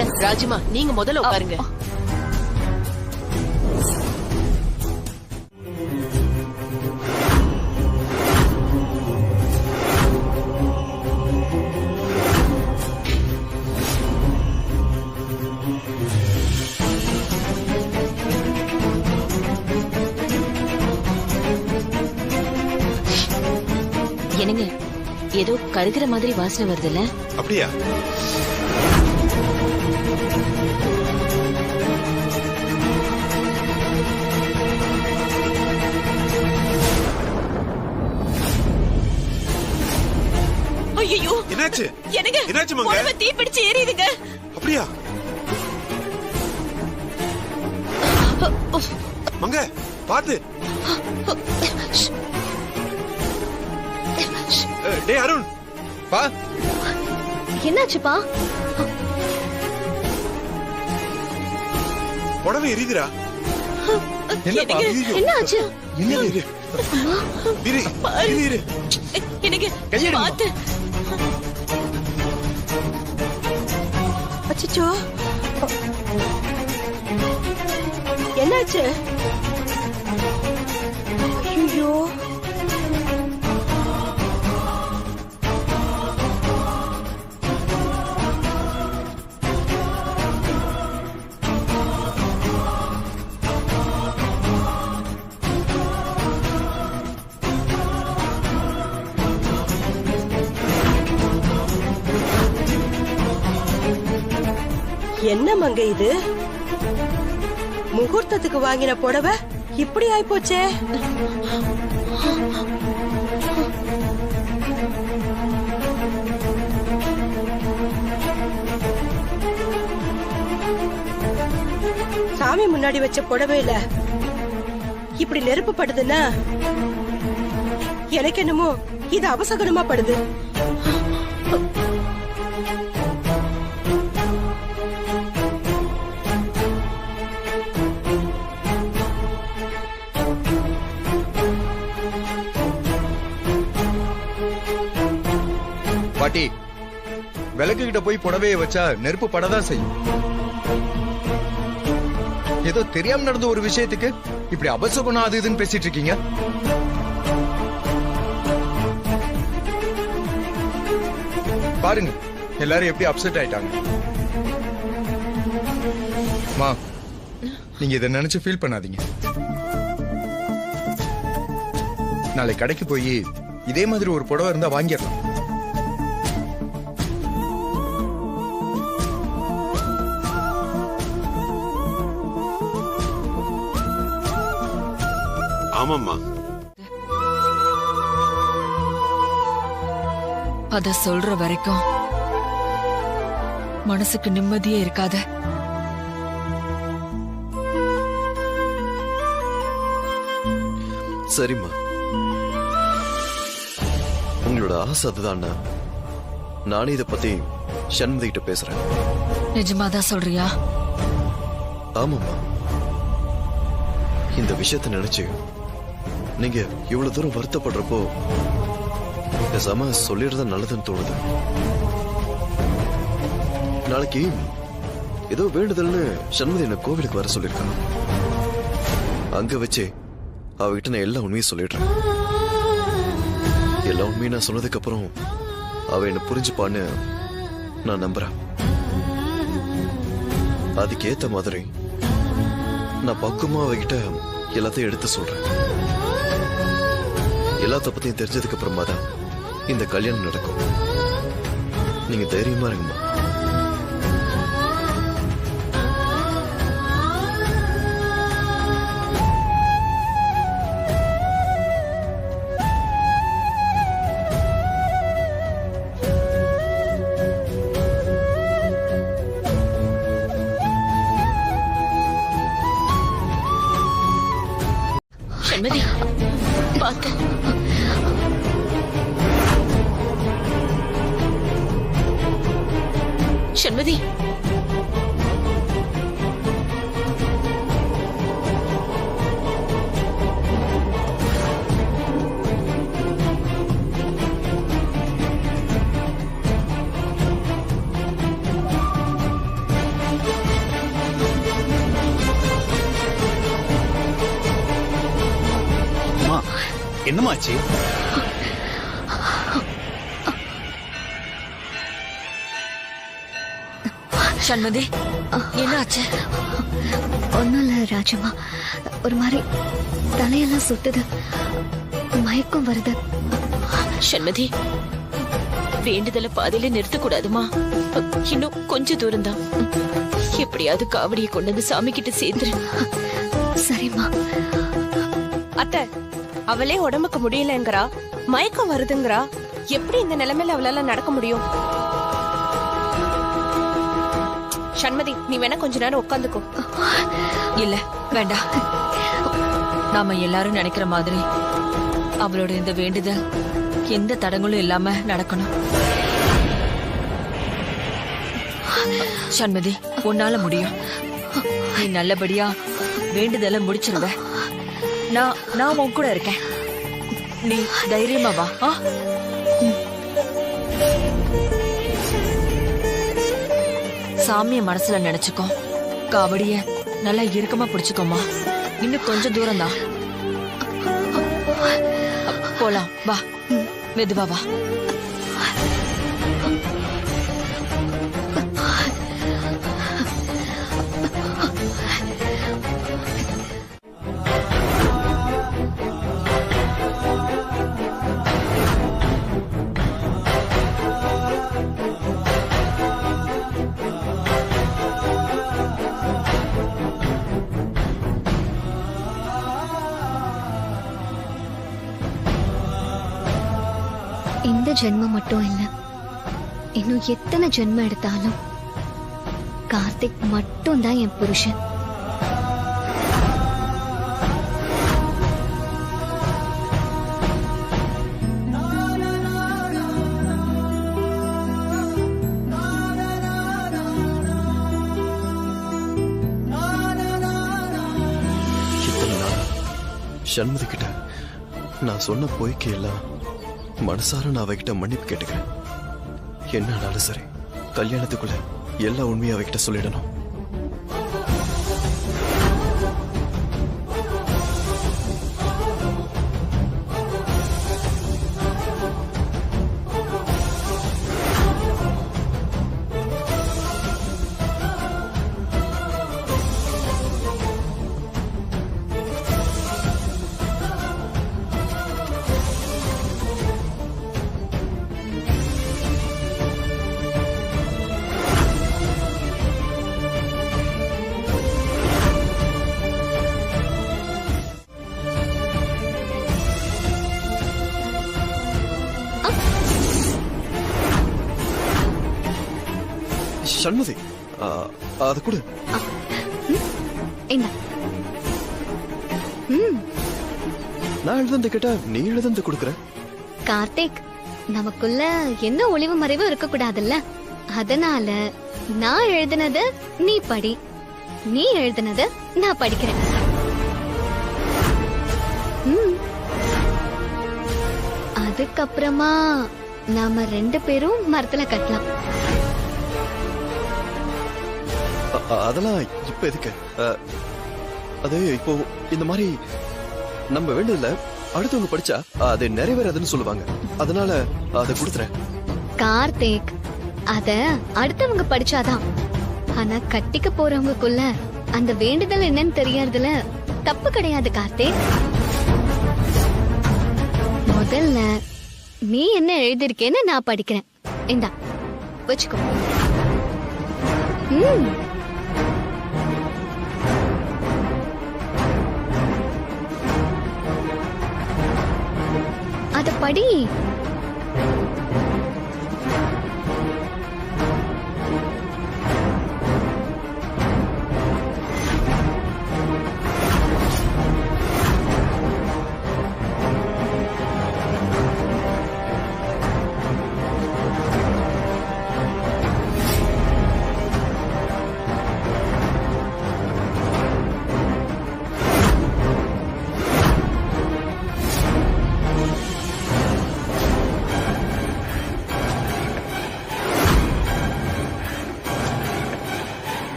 Speaker 5: எடு.
Speaker 15: ராஜிமா நீங்க முதல்ல உட்காருங்க.
Speaker 5: என்னங்க ஏதோ கருகிற மாதிரி வாசனை வருதுல்ல?
Speaker 8: அப்படியா?
Speaker 2: ஐயோ
Speaker 8: என்னாச்சு?
Speaker 2: எனக்கு
Speaker 8: என்னாச்சு மங்க?
Speaker 2: உடம்பு தீ பிடிச்சு எரியுதுங்க.
Speaker 8: அப்படியா? மங்க பாத்து. டேய் அருண்
Speaker 6: பா
Speaker 9: என்னாச்சுப்பா?
Speaker 8: உடம்பு எரியுதுடா.
Speaker 6: என்னப்பா?
Speaker 9: என்னாச்சு?
Speaker 8: இரு இரு இரு.
Speaker 2: எனக்கு
Speaker 6: கையெடுமா.
Speaker 2: பாத்து.
Speaker 10: அச்சச்சோ, என்னாச்சு? ஐயோ, என்ன மங்க இது? முகூர்த்தத்துக்கு வாங்கின புடவை இப்படி ஆயிப்போச்சே. சாமி முன்னாடி வச்ச புடவையில இப்படி நெருப்பு படுதுன்னா எனக்கு என்னமோ இது அவசகனமா படுது.
Speaker 6: பாட்டி, விளக்கு கிட்ட போய் புடவைய வச்சா நெருப்பு படதான் செய்யும். ஏதோ தெரியாம நடந்த ஒரு விஷயத்துக்கு இப்படி அபசகுணம் அது இதுன்னு பேசிட்டு இருக்கீங்க. பாருங்க எல்லாரும் எப்படி அப்செட் ஆயிட்டாங்க. மா, நீங்க இதை நினைச்சு ஃபீல் பண்ணாதீங்க. நாளை கடைக்கு போய் இதே மாதிரி ஒரு புடவை இருந்தா வாங்கிடலாம்.
Speaker 8: ஆமாம்மா.
Speaker 14: அத சொல்ற வரைக்கும் மனசுக்கு நிம்மதியே இருக்காது.
Speaker 11: சரிம்மா, உங்களோட ஆசை அதுதான்னா நானே இத பத்தி சண்முதி கிட்ட பேசுறேன்.
Speaker 14: நிஜமாதான் சொல்றியா?
Speaker 11: ஆமாம்மா, இந்த விஷயத்தை நினைச்சு நீங்க இவ்வளவு தூரம் வருத்தப்படுறப்போ பேசாம சொல்லிடுறத நல்லதுன்னு தோணுது. நாளைக்கு ஏதோ வேண்டுதல்னு சண்முதி என்ன கோவிலுக்கு வர சொல்லிருக்காங்க. அங்க வச்சு அவகிட்ட நான் எல்லா உண்மையும் சொல்லிடுறேன். எல்லா உண்மையும் நான் சொன்னதுக்கு அப்புறம் அவ என்ன புரிஞ்சுப்பான்னு நான் நம்புறேன். அதுக்கேத்த மாதிரி நான் பக்குவமா அவகிட்ட எல்லாத்தையும் எடுத்து சொல்றேன். எல்லாத்த பத்தியும் தெரிஞ்சதுக்கு அப்புறமா தான் இந்த கல்யாணம் நடக்கும். நீங்க தைரியமா இருங்கம்மா.
Speaker 5: சண்மதி பாத்து. சண்மதி,
Speaker 17: என்னமாச்சு?
Speaker 14: சண்மதி, என்னாச்சு?
Speaker 9: ஒன்னும் இல்ல ராஜம்மா, ஒரு மாதிரி தலையெல்லாம் சுத்துது, மயக்கம் வருது.
Speaker 15: சண்மதி, வேண்டுதல பாதையில நிறுத்த கூடாதுமா. இன்னும் கொஞ்ச தூரம் தான். எப்படியாவது காவடியை கொண்டு வந்து சாமி கிட்ட சேர்த்துரு.
Speaker 9: சரிம்மா.
Speaker 15: அத்தை, அவளே உடம்புக்கு முடியலங்கிறா, மயக்கம் வருதுங்கிறா. எப்படி இந்த நிலைமையில அவளால நடக்க முடியும்? சண்மதி, நீ வேணா கொஞ்ச நேரம் உட்காந்துக்கோ.
Speaker 14: இல்ல, வேண்டாம். நாம எல்லாரும் நினைக்கிற மாதிரி அவளோட இந்த வேண்டுதல் எந்த தடங்களும் இல்லாம நடக்கணும். சண்மதி, உன்னால முடியும். நீ நல்லபடியா வேண்டுதல முடிச்சிருவ. நான் உன் கூட இருக்கேன். நீ தைரியமா வா. சாமிய மனசுல நினைச்சுக்கோ. காவடிய நல்லா இறுக்கமா பிடிச்சுக்கோமா. இன்னும் கொஞ்சம் தூரம் தான். போலாம், வா. மெதுவா வா.
Speaker 9: இந்த ஜென்மம் மட்டும் இல்ல, இன்னும் எத்தனை ஜென்மம் எடுத்தாலும் கார்த்திக் மட்டும் தான் என் புருஷன்.
Speaker 11: இத்தனை நாள் சண்முதி கிட்ட நான் சொன்ன பொய்க்கு எல்லாம் மனசார நான் அவகிட்ட மன்னிப்பு கேட்டுக்கிறேன். என்ன ஆனாலும் சரி, கல்யாணத்துக்குள்ள எல்லா உண்மையும் அவகிட்ட சொல்லிடணும். சண்முதி, அது கூட நான் எழுதந்து கேட்டா நீ எழுதந்து கொடுக்கற.
Speaker 9: கார்த்திக், நமக்குள்ள என்ன ஒளிவு மறைவு இருக்க கூடாதுல்ல, அதனால நான் எழுதினத நீ படி, நீ எழுதினத நான் படிக்கிறேன். அதுக்கப்புறமா நாம 2 பேரும் மரத்துல கட்டலாம்.
Speaker 11: அதெல்லாம் இப்ப எதுக்கு? அது இப்போ இந்த மாதிரி நம்ம வேண்டியதுல அடுத்தவங்க படிச்சா அது நிறைவேறாதுன்னு சொல்லுவாங்க. அதனால அதை கொடுத்துறேன்.
Speaker 9: கார்த்திக், அத அடுத்தவங்க படிச்சாதான், ஆனா கட்டிக்க போறவங்களுக்குள்ள அந்த வேண்டுதல் என்னன்னு தெரியறதுல தப்பு கிடையாது கார்த்திக். முதல்ல நீ என்ன எழுதிருக்கேன்னு நான் படிக்கிறேன். இந்தா வச்சுக்கோ. அத படி.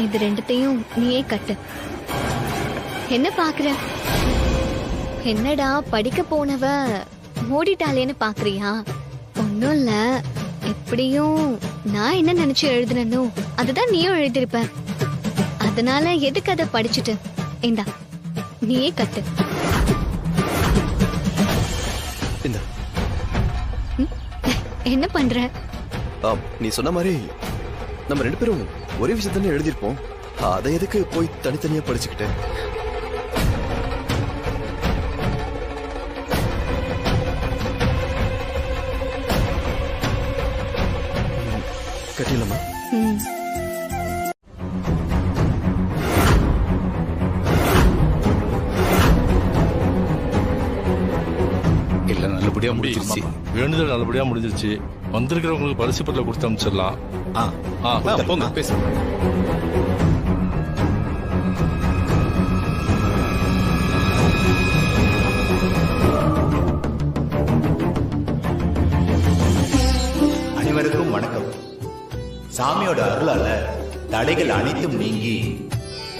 Speaker 9: இது ரெண்டுத்தையும் நீயே கட்டு. என்ன பாக்குற? என்னடா படிக்க போனவ ஓடிட்டாளேன்னு பாக்குறியா? ஒன்னும் இல்ல, எப்படியும் நான் என்ன நினைச்சு எழுதுனோ அதுதான் நீயும் எழுதிருப்ப. அதனால எதுக்கு அதை படிச்சுட்டு? இந்தா நீயே கட்டு. என்ன பண்ற?
Speaker 11: நீ சொன்ன மாதிரி நம்ம 2 பேரும் ஒரே விஷயத்தானே எழுதிருப்போம். அதை எதுக்கு போய் தனித்தனியா படிச்சுக்கிட்டு? கட்டிடலாமா?
Speaker 12: எல்லாம் நல்லபடியா முடிஞ்சிருச்சு.
Speaker 17: வேண்டுதல் நல்லபடியா முடிஞ்சிருச்சு. வந்திருக்கிறவங்களுக்கு பரிசு பொருளை கொடுத்து அனுப்பிச்சிடலாம்.
Speaker 12: போங்க பேசுங்க.
Speaker 18: அனைவருக்கும் வணக்கம். சாமியோட அருளால தடைகள் அனைத்தும் நீங்கி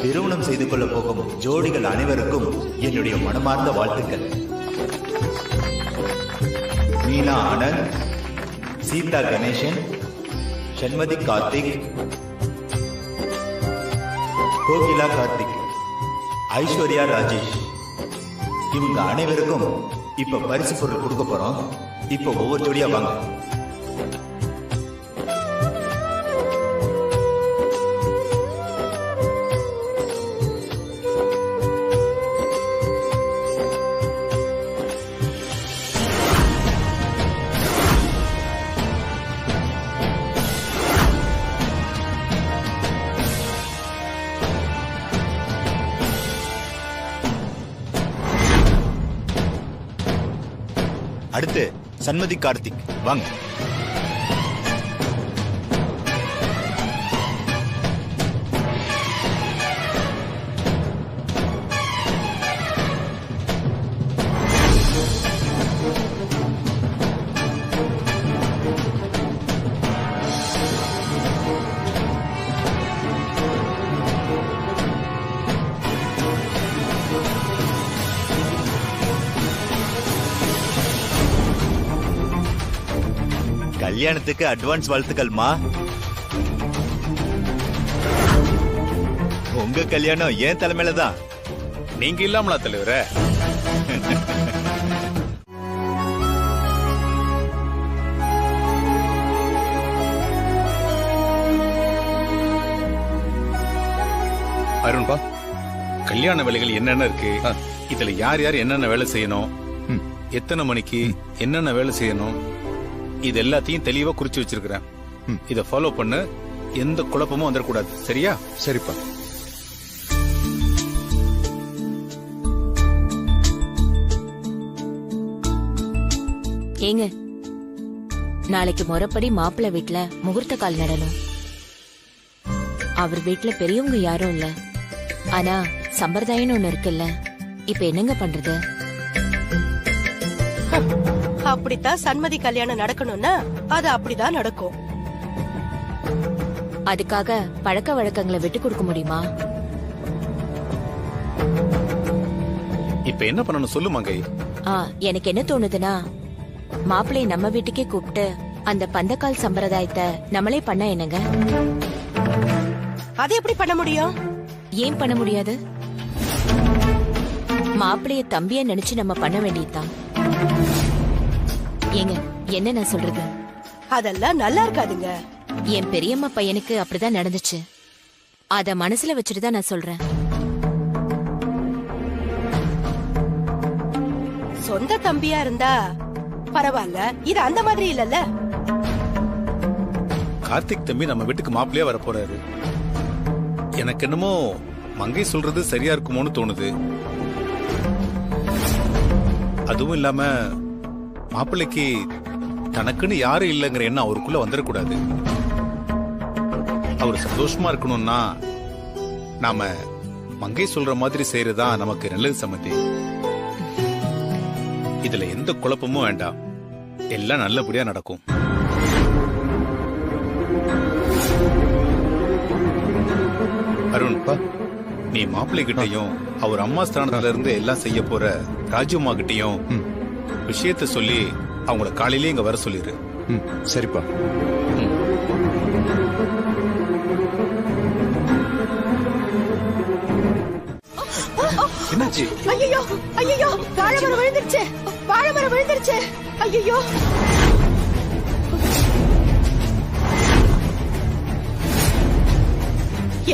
Speaker 18: திருமணம் செய்து கொள்ள போகும் ஜோடிகள் அனைவருக்கும் என்னுடைய மனமார்ந்த வாழ்த்துக்கள். மீனா ஆனந்த், சீதா கணேசன், சண்மதி கார்த்திக், கோகிலா கார்த்திக், ஐஸ்வர்யா ராஜேஷ், இவங்க அனைவருக்கும் இப்ப பரிசு பொருள் கொடுக்க போறோம். இப்ப ஒவ்வொரு ஜோடியா வாங்க. அடுத்து சண்மதி கார்த்திக் வாங்க. கல்யாணத்துக்கு அட்வான்ஸ் வாழ்த்துக்கள்மா. உங்க கல்யாணம் ஏன் தலைமையில தான்.
Speaker 12: நீங்க இல்லாமலா தலைவரே? அருண்பா, கல்யாண வேலைகள் என்னென்ன இருக்கு, இதுல யார் யார் என்னென்ன வேலை செய்யணும், எத்தனை மணிக்கு என்னென்ன வேலை செய்யணும், இது எல்லாத்தையும் தெளிவா குறிச்சு வச்சிருக்கிறேன். இத ஃபாலோ பண்ணு. எந்த குழப்பமும் வந்துடக்கூடாது. சரியா?
Speaker 6: சரிப்பா.
Speaker 5: ஏங்க, நாளைக்கு முறைப்படி மாப்பிள்ளை வீட்டுல முகூர்த்த கால் நடணும். அவர் வீட்டுல பெரியவங்க யாரும் இல்ல, ஆனா சம்பிரதாயம்னு ஒண்ணு இருக்குல்ல. இப்ப என்னங்க பண்றது?
Speaker 10: அப்படித்தான் சண்மதி கல்யாணம் நடக்கணும்னா அது அப்படிதான் நடக்கும்.
Speaker 5: அதுக்காக பழக்க வழக்கங்களை விட்டு கொடுக்க முடியுமா?
Speaker 12: இப்ப என்ன பண்ணணும் சொல்லு மங்கை.
Speaker 5: எனக்கு என்ன தோணுதுன்னா, மாப்பிள்ளைய நம்ம வீட்டுக்கே கூப்பிட்டு அந்த பந்தக்கால் சம்பிரதாயத்தை நம்மளே பண்ண என்னங்க?
Speaker 10: அது எப்படி பண்ண முடியும்?
Speaker 5: ஏன் பண்ண முடியாது? மாப்பிள்ளைய தம்பிய நினைச்சு நம்ம பண்ண வேண்டியதுதான். ஏங்க, என்ன நான் சொல்றது?
Speaker 10: அதெல்லாம் நல்லா இருக்காதுங்க.
Speaker 5: என் பெரியம்மா பையனுக்கு அப்படிதான் நடந்துச்சு. அத மனசுல வச்சுட்டு தான் நான் சொல்றேன்.
Speaker 10: சொந்த தம்பியா இருந்தா பரவாயில்ல, இது அந்த மாதிரி இல்லல்ல.
Speaker 12: கார்த்திக் தம்பி நம்ம வீட்டுக்கு மாப்பிள்ளையா வர போறாரு. எனக்கு என்னமோ மங்கை சொல்றது சரியா இருக்குமோன்னு தோணுது. அதுவும் இல்லாம மாப்பிள்ளைக்கு தனக்குன்னு யாரும் இல்லைங்கிற எண்ணம் அவருக்குள்ள வந்துடக்கூடாது. அவர் சந்தோஷமா இருக்கணும்னா நாம மங்கை சொல்ற மாதிரி செய்யறதுதான் நமக்கு நல்லது சம்மதி. இதுல எந்த குழப்பமும் வேண்டாம். எல்லாம் நல்லபடியா நடக்கும்.
Speaker 19: அருண் நீ மாப்பிள்ளை கிட்டையும் அவர் அம்மா ஸ்தானத்துல இருந்து எல்லாம் செய்ய போற ராஜுமா கிட்டையும் விஷயத்த சொல்லி அவங்கள காலையிலே இங்க வர சொல்லிரு.
Speaker 6: சரிப்பா.
Speaker 19: என்னாச்சு?
Speaker 10: ஐயோ ஐயோ, வாழைமரம் விழுந்துருச்சு, வாழைமரம் விழுந்துருச்சு. ஐயோ,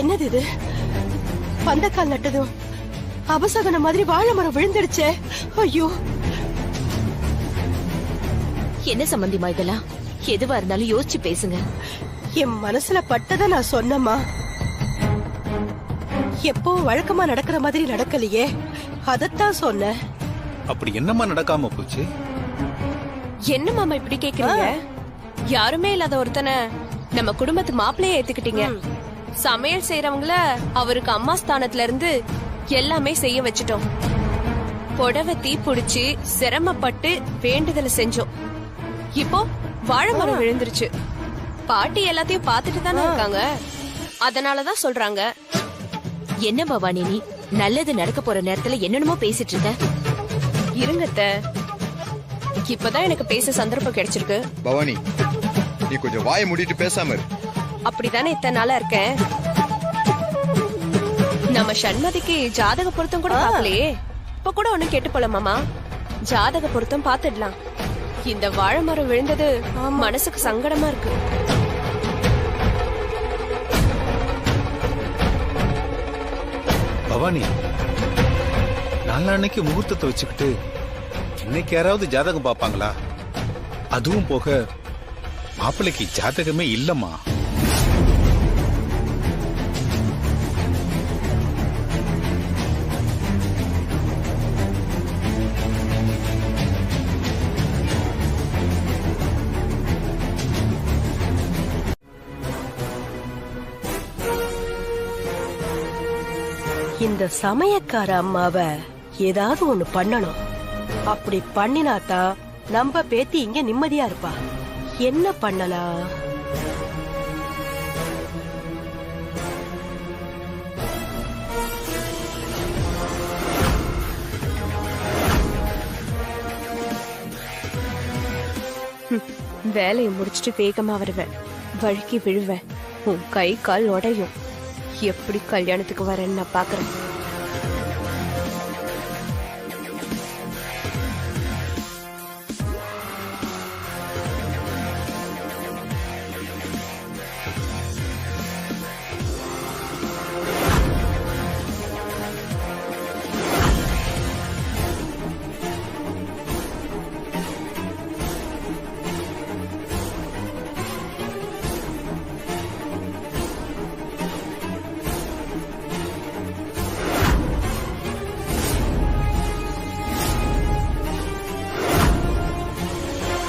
Speaker 10: என்னது இது? பந்தக்கால் நட்டதும் அபசகன மாதிரி வாழைமரம் விழுந்துடுச்சே. ஐயோ,
Speaker 15: என்ன சம்பந்திமா இதெல்லாம்? எதுவா இருந்தாலும் யோசிச்சு பேசுங்க.
Speaker 10: என் மனசுல பட்டதை நான் சொன்னம்மா. எப்பவும் வழக்கமா நடக்கிற மாதிரி நடக்கலையே, அதத்தான் சொன்ன.
Speaker 19: அப்படி என்னமா நடக்காம போச்சு?
Speaker 20: என்ன மாமா இப்படி கேக்குறீங்க? யாருமே இல்லாத ஒருத்தனை நம்ம குடும்பத்து மாப்பிள்ளைய ஏத்துக்கிட்டீங்க. சமையல் செய்யறவங்கள அவருக்கு அம்மா ஸ்தானத்துல இருந்து எல்லாமே செய்ய வச்சுட்டோம். புடவை தீ புடிச்சு சிரமப்பட்டு வேண்டுதலை செஞ்சோம். இப்போ வாழை மரம் விழுந்துருச்சு. பாட்டி எல்லாத்தையும் பாத்துட்டு தானே இருக்காங்க, அதனாலதான் சொல்றாங்க.
Speaker 15: என்ன பவானி நீ நல்லது நடக்க போற நேரத்துல என்னென்னமோ பேசிட்டு இருக்க?
Speaker 20: இருங்கத்த, இப்பதான் எனக்கு பேச சந்தர்ப்பம் கிடைச்சிருக்கு.
Speaker 6: பவானி நீ கொஞ்சம் வாயை மூடிட்டு பேசாம இரு.
Speaker 20: அப்படித்தானே இத்தனை நாளா இருக்கேன். நம்ம சண்மதிக்கு ஜாதக பொருத்தம் கூட பாக்கலையே. இப்ப கூட ஒண்ணும் கேட்டு போல மாமா, ஜாதக பொருத்தம் பாத்துடலாம். இந்த வாழை மரம் விழுந்தது மனசுக்கு சங்கடமா இருக்கு.
Speaker 19: பவானி, நாளான்னைக்கு முகூர்த்தத்தை வச்சுக்கிட்டு இன்னைக்கு யாராவது ஜாதகம் பாப்பாங்களா? அதுவும் போக மாப்பிள்ளைக்கு ஜாதகமே இல்லம்மா.
Speaker 10: இந்த சமயக்கார அம்மாவை ஏதாவது ஒண்ணு பண்ணணும். அப்படி பண்ணினாதான் நம்ம பேத்தி இங்க நிம்மதியா இருப்பா. என்ன பண்ணலாம்?
Speaker 20: வேலையை முடிச்சிட்டு வேகமா வருவேன், வழுக்கி விழுவேன், உன் கை கால் உடையும். எப்படி கல்யாணத்துக்கு வரேன்னு நான் பாக்குறேன்.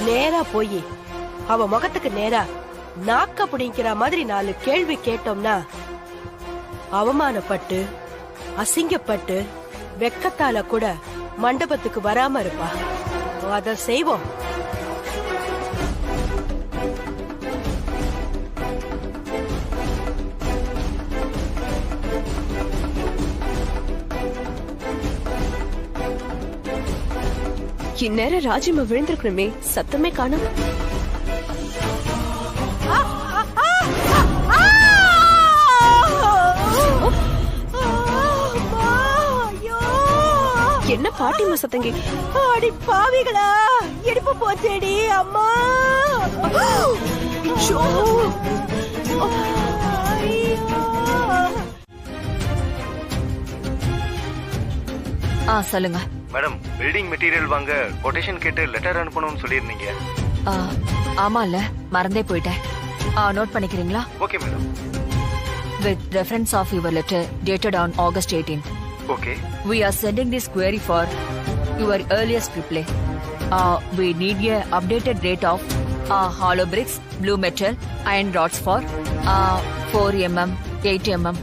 Speaker 10: நேரா போய் அவ முகத்துக்கு நேரா நாக்க பிடிக்கிற மாதிரி 4 கேள்வி கேட்டோம்னா அவமானப்பட்டு அசிங்கப்பட்டு வெக்கத்தால கூட மண்டபத்துக்கு வராம இருப்பா. அத செய்வோம்.
Speaker 20: இந்நேரம் ராஜிமா விழுந்திருக்கணுமே, சத்தமே காணும். என்ன பாட்டிமா சத்தங்க?
Speaker 10: அடி பாவிகளா, இடுப்பு போச்சேடி அம்மா.
Speaker 14: சொல்லுங்க
Speaker 1: மேடம். பில்டிங் மெட்டீரியல் வாங்க கொட்டேஷன் கேட்டு லெட்டர் அனுப்பணும்னு சொல்லிருந்தீங்க.
Speaker 14: ஆமால, மறந்தே போயிட்டேன். நோட் பண்ணிக்கிறீங்களா?
Speaker 1: Okay madam.
Speaker 14: With reference of your letter dated on August 18th.
Speaker 1: Okay.
Speaker 14: We are sending this query for your earliest reply. We need a updated rate of hollow bricks, blue metal, iron rods for 4 mm, 8 mm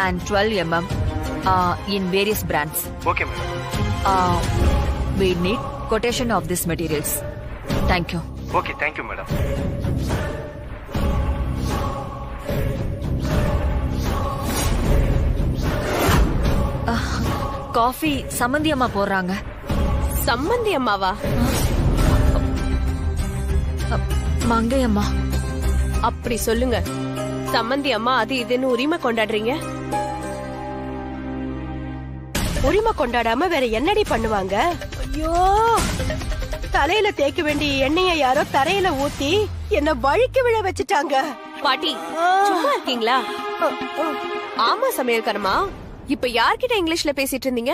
Speaker 14: and 12 mm in various brands.
Speaker 1: Okay madam.
Speaker 14: We need quotation of these materials. Thank you.
Speaker 1: Okay, thank you madam.
Speaker 14: Coffee சம்மந்தி அம்மா போடுறாங்க.
Speaker 20: சம்மந்தி அம்மாவா?
Speaker 14: மங்கை அம்மா.
Speaker 20: அப்படி சொல்லுங்க. சம்மந்தி அம்மா அது இதுன்னு உரிமை கொண்டாடுறீங்க.
Speaker 10: உரிமை கொண்டாடாம வேற என்னடி பண்ணுவாங்க? ஐயோ, தலையில தேய்க்க வேண்டிய எண்ணெய யாரோ தரையில ஊத்தி என்ன வழுக்கி விழ வச்சுட்டாங்க.
Speaker 20: பாட்டி சும்மா இருக்கீங்களா? ஆமா சமையல்காரமா, இப்ப யார்கிட்ட இங்கிலீஷ்ல பேசிட்டு இருந்தீங்க?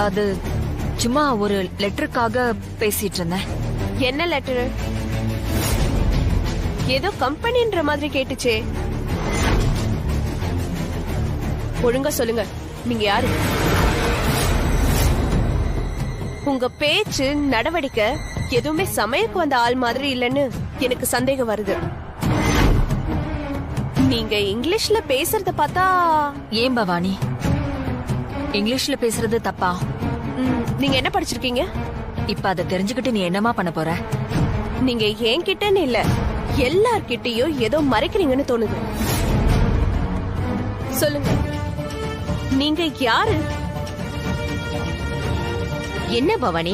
Speaker 14: அது சும்மா ஒரு லெட்டருக்காக பேசிட்டு இருந்தேன்.
Speaker 20: என்ன லெட்டர்? ஏதோ கம்பெனின்ற மாதிரி கேட்டுச்சே. ஒழுங்கா சொல்லுங்க, நீங்க யாரு? உங்க பேச்சு நடவடிக்கை எதுவுமே சமயக்கு வந்த ஆள் மாதிரி இல்லைன்னு எனக்கு சந்தேகம் வருது. நீங்க இங்கிலீஷ்ல பேசுறத பார்த்தா.
Speaker 14: ஏன் பவானி, இங்கிலீஷ்ல பேசுறது தப்பா?
Speaker 20: நீங்க என்ன படிச்சிருக்கீங்க?
Speaker 14: இப்ப அதை தெரிஞ்சுக்கிட்டு நீ என்னமா பண்ண போற?
Speaker 20: நீங்க என்கிட்டன்னு இல்ல, எல்லார்கிட்டயும் ஏதோ மறைக்கிறீங்கன்னு தோணுது. சொல்லுங்க, நீங்க யாரு?
Speaker 5: என்ன பவானி,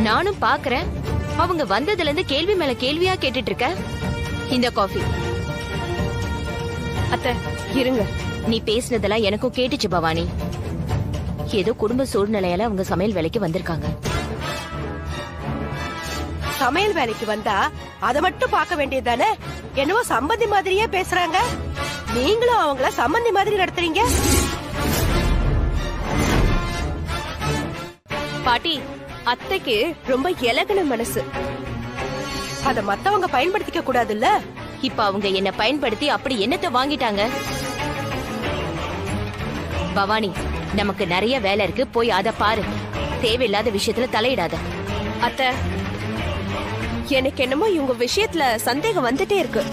Speaker 5: நானும் பாக்குறேன். அவங்க வந்ததுல இருந்து கேள்வி மேல கேள்வியா கேட்டுட்டு இருக்க. இந்த காஃபி.
Speaker 20: அத்தை இருங்க.
Speaker 5: நீ பேசினதெல்லாம் எனக்கும் கேட்டுச்சு பவானி. ஏதோ குடும்ப சூழ்நிலையால அவங்க சமையல் வேலைக்கு வந்திருக்காங்க.
Speaker 10: சமையல் வேலைக்கு வந்தா அத மட்டும் பார்க்க வேண்டியதுதானே? என்னவோ சம்பந்தி மாதிரியே பேசுறாங்க. நீங்களும் அவங்கள சம்பந்தி மாதிரி நடத்துறீங்க.
Speaker 20: பாட்டி, அத்தைக்கு ரொம்ப இலகுன மனசு.
Speaker 10: அத மத்தவங்க பயன்படுத்திக்க கூடாதுல்ல?
Speaker 5: இப்ப அவங்க என்ன பயன்படுத்தி அப்படி என்னத்தை வாங்கிட்டாங்க? பவானி, நமக்கு நிறைய வேலை இருக்கு, போய் அத பாரு. தேவையில்லாத விஷயத்துல தலையிடாத.
Speaker 20: அத்தை, எனக்கு என்னமோ இவங்க விஷயத்துல சந்தேகம் வந்துட்டே இருக்கு.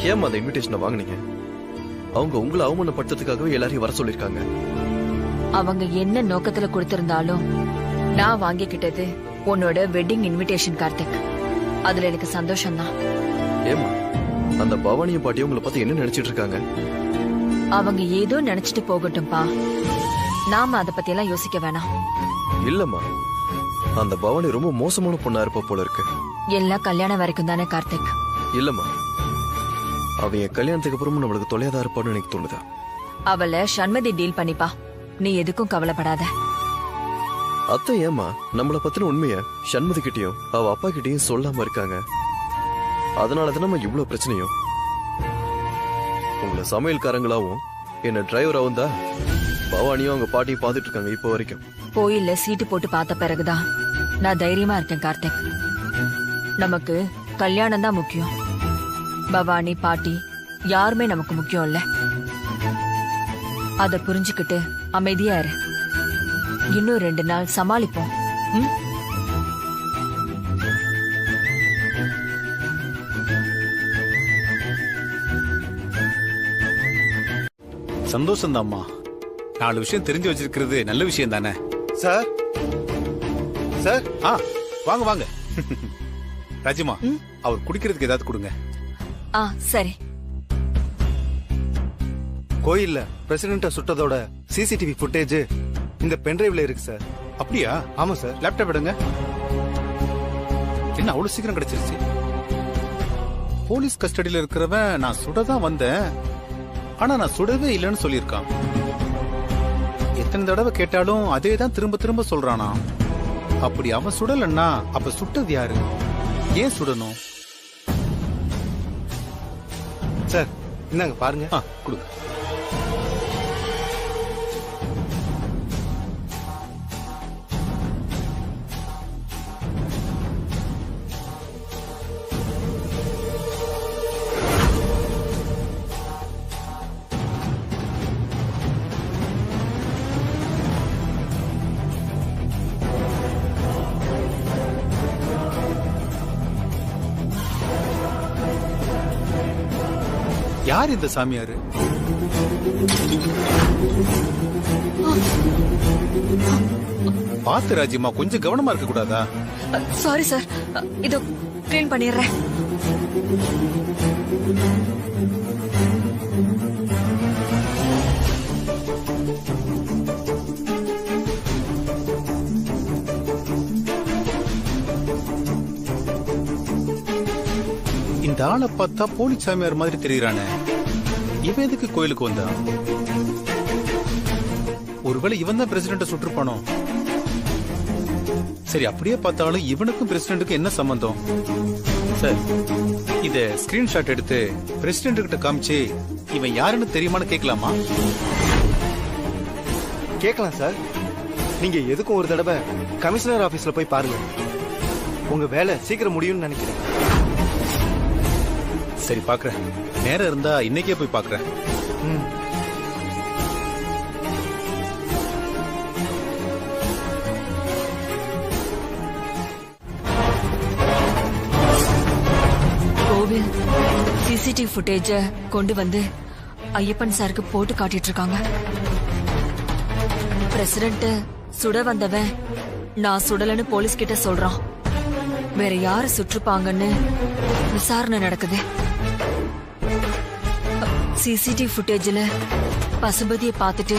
Speaker 11: ஏன் அந்த இன்விடேஷனை வாங்குனீங்க? அவங்க உங்களை அவமானப்படுத்துறதுக்காகவே எல்லாரையும் வர சொல்லிருக்காங்க.
Speaker 14: அவங்க என்ன நோக்கத்துல கொடுத்திருந்தாலும் நான் வாங்கிக்கிட்டது உன்னோட வெட்டிங் இன்விடேஷன் கார்த்திக். அதுல எனக்கு சந்தோஷம் தான்.
Speaker 11: ஏமா, அந்த பவானியும் பாட்டியும் உங்களை பத்தி என்ன நினைச்சிட்டு இருக்காங்க?
Speaker 14: அவங்க ஏதோ நினைச்சிட்டு போகட்டும்பா, நாம அத பத்தி எல்லாம் யோசிக்க வேணாம்.
Speaker 11: இல்லம்மா, அந்த பவானி ரொம்ப மோசமான பொண்ணா இருப்ப போல இருக்கு.
Speaker 14: எல்லாம் கல்யாணம் வரைக்கும் தானே கார்த்திக்.
Speaker 11: இல்லம்மா, அவன் என் கல்யாணத்துக்கு அப்புறமும் நம்மளுக்கு தொலையாதா இருப்பான்னு எனக்கு தோணுதா.
Speaker 14: அவளை சண்மதி டீல் பண்ணிப்பா, நீ எதுக்கும் கவலைப்படாத.
Speaker 11: அத்தை ஏமா நம்மள பத்தின உண்மைய சண்மதி கிட்டயும் அவ அப்பா கிட்டயும் சொல்லாம இருக்காங்க. அதனாலதான் நம்ம இவ்வளவு பிரச்சனையும். உங்களை சமையல்காரங்களாவும் என்ன டிரைவராவும் தான் பவானியும் அவங்க பாட்டியும் பாத்துட்டு இருக்காங்க இப்ப வரைக்கும்.
Speaker 14: கோயில்ல சீட்டு போட்டு பார்த்த பிறகுதான் நான் தைரியமா இருக்கேன் கார்த்திக். நமக்கு கல்யாணம் தான் முக்கியம். பவானி பாட்டி யாருமே நமக்கு முக்கியம் இல்ல. அத புரிஞ்சுக்கிட்டு அமைதியா இரு. இன்னும் 2 நாள் சமாளிப்போம்.
Speaker 19: சந்தோஷம் தான்மா. 4 விஷயம் தெரிஞ்சு வச்சிருக்கிறது நல்ல விஷயம் தானே?
Speaker 1: சார், சார்,
Speaker 19: வாங்க வாங்க. ராஜிமா, அவர் குடிக்கிறதுக்கு ஏதாவது கொடுங்க.
Speaker 14: சரி.
Speaker 1: கோயில்ல பிரசிடென்ட்ட சுட்டதோட சிசிடிவி ஃபுட்டேஜ் இந்த பென்டிரைவ்ல இருக்கு சார்.
Speaker 19: அப்படியா?
Speaker 1: ஆமா சார்.
Speaker 19: லேப்டாப் எடுங்க. என்ன அவ்வளவு சீக்கிரம் கிடைச்சிருச்சு? போலீஸ் கஸ்டடியில இருக்கிறவன் நான் சுடதான் வந்தேன், ஆனா நான் சுடவே இல்லைன்னு சொல்லியிருக்கான். எத்தனை தடவை கேட்டாலும் அதே தான் திரும்ப திரும்ப சொல்றானா. அப்படி அவன் சுடலன்னா அப்ப சுட்டது யாரு? ஏன் சுடணும்?
Speaker 1: சார் இந்தாங்க பாருங்க.
Speaker 19: கொடுங்க. யார் இந்த சாமியாரு? பாத்து ராஜிமா, கொஞ்சம் கவனமா இருக்க கூடாதா?
Speaker 14: சாரி சார், இதோ கிளீன் பண்ணிடுறேன்.
Speaker 19: இந்த ஆளை பார்த்தா போலீஸ் சாமியார் மாதிரி தெரியுறானே. இவன் எதுக்கு கோயிலுக்கு வந்தா? ஒருவேளை இவன் தான் பிரசிடென்ட் சுற்றுப்பானோ? சரி, அப்படியே பார்த்தாலும் இவனுக்கும் பிரசிடென்ட்டுக்கும் என்ன சம்பந்தம்? சார், இத ஸ்கிரீன்ஷாட் எடுத்து பிரசிடென்ட் கிட்ட காமிச்சு இவன் யாருன்னு தெரியுமான்னு கேட்கலாமா?
Speaker 1: கேட்கலாம் சார். நீங்க எதுக்கும் ஒரு தடவை கமிஷனர் ஆபீஸ்ல போய் பாருங்க. உங்க வேலை சீக்கிரம் முடியும்னு நினைக்கிறேன்.
Speaker 19: சரி, பாக்குறேன். நேரம் இருந்தா இன்னைக்கே போய் பாக்குறேன்.
Speaker 14: கோவில் சிசிடிவி ஃபுட்டேஜ கொண்டு வந்து ஐயப்பன் சாருக்கு போட்டு காட்டிட்டு இருக்காங்க. பிரசிடென்ட் சுட வந்தவன் நான் சுடலன்னு போலீஸ் கிட்ட சொல்றான். வேற யாரு சுற்றுப்பாங்கன்னு விசாரணை நடக்குது. சிசிடிவி ஃபுட்டேஜ்ல பசுபதியை பார்த்துட்டு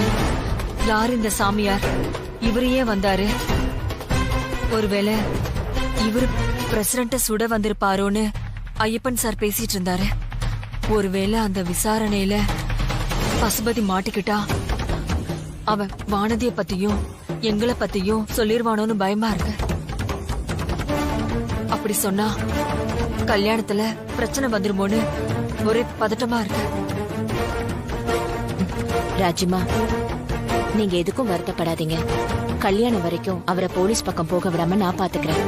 Speaker 14: யார் இந்த சாமியார், இவரையே வந்தாரு, ஒருவேளை இவரு பிரசிடென்ட்ட சுட வந்திருப்பாரோன்னு ஐயப்பன் சார் பேசிட்டு இருந்தாரு. ஒருவேளை அந்த விசாரணையில பசுபதி மாட்டிக்கிட்டா அவன் வானதிய பத்தியும் எங்களை பத்தியும் சொல்லிருவானோன்னு பயமா இருக்கு. அப்படி சொன்னா கல்யாணத்துல பிரச்சனை வந்துருமோன்னு ஒரே பதட்டமா இருக்கு.
Speaker 15: ராஜிமா, நீங்க எதுக்கும் வருத்தப்படாதீங்க. கல்யாணம் வரைக்கும் அவரை போலீஸ் பக்கம் போக விடாம நான் பாத்துக்கிறேன்.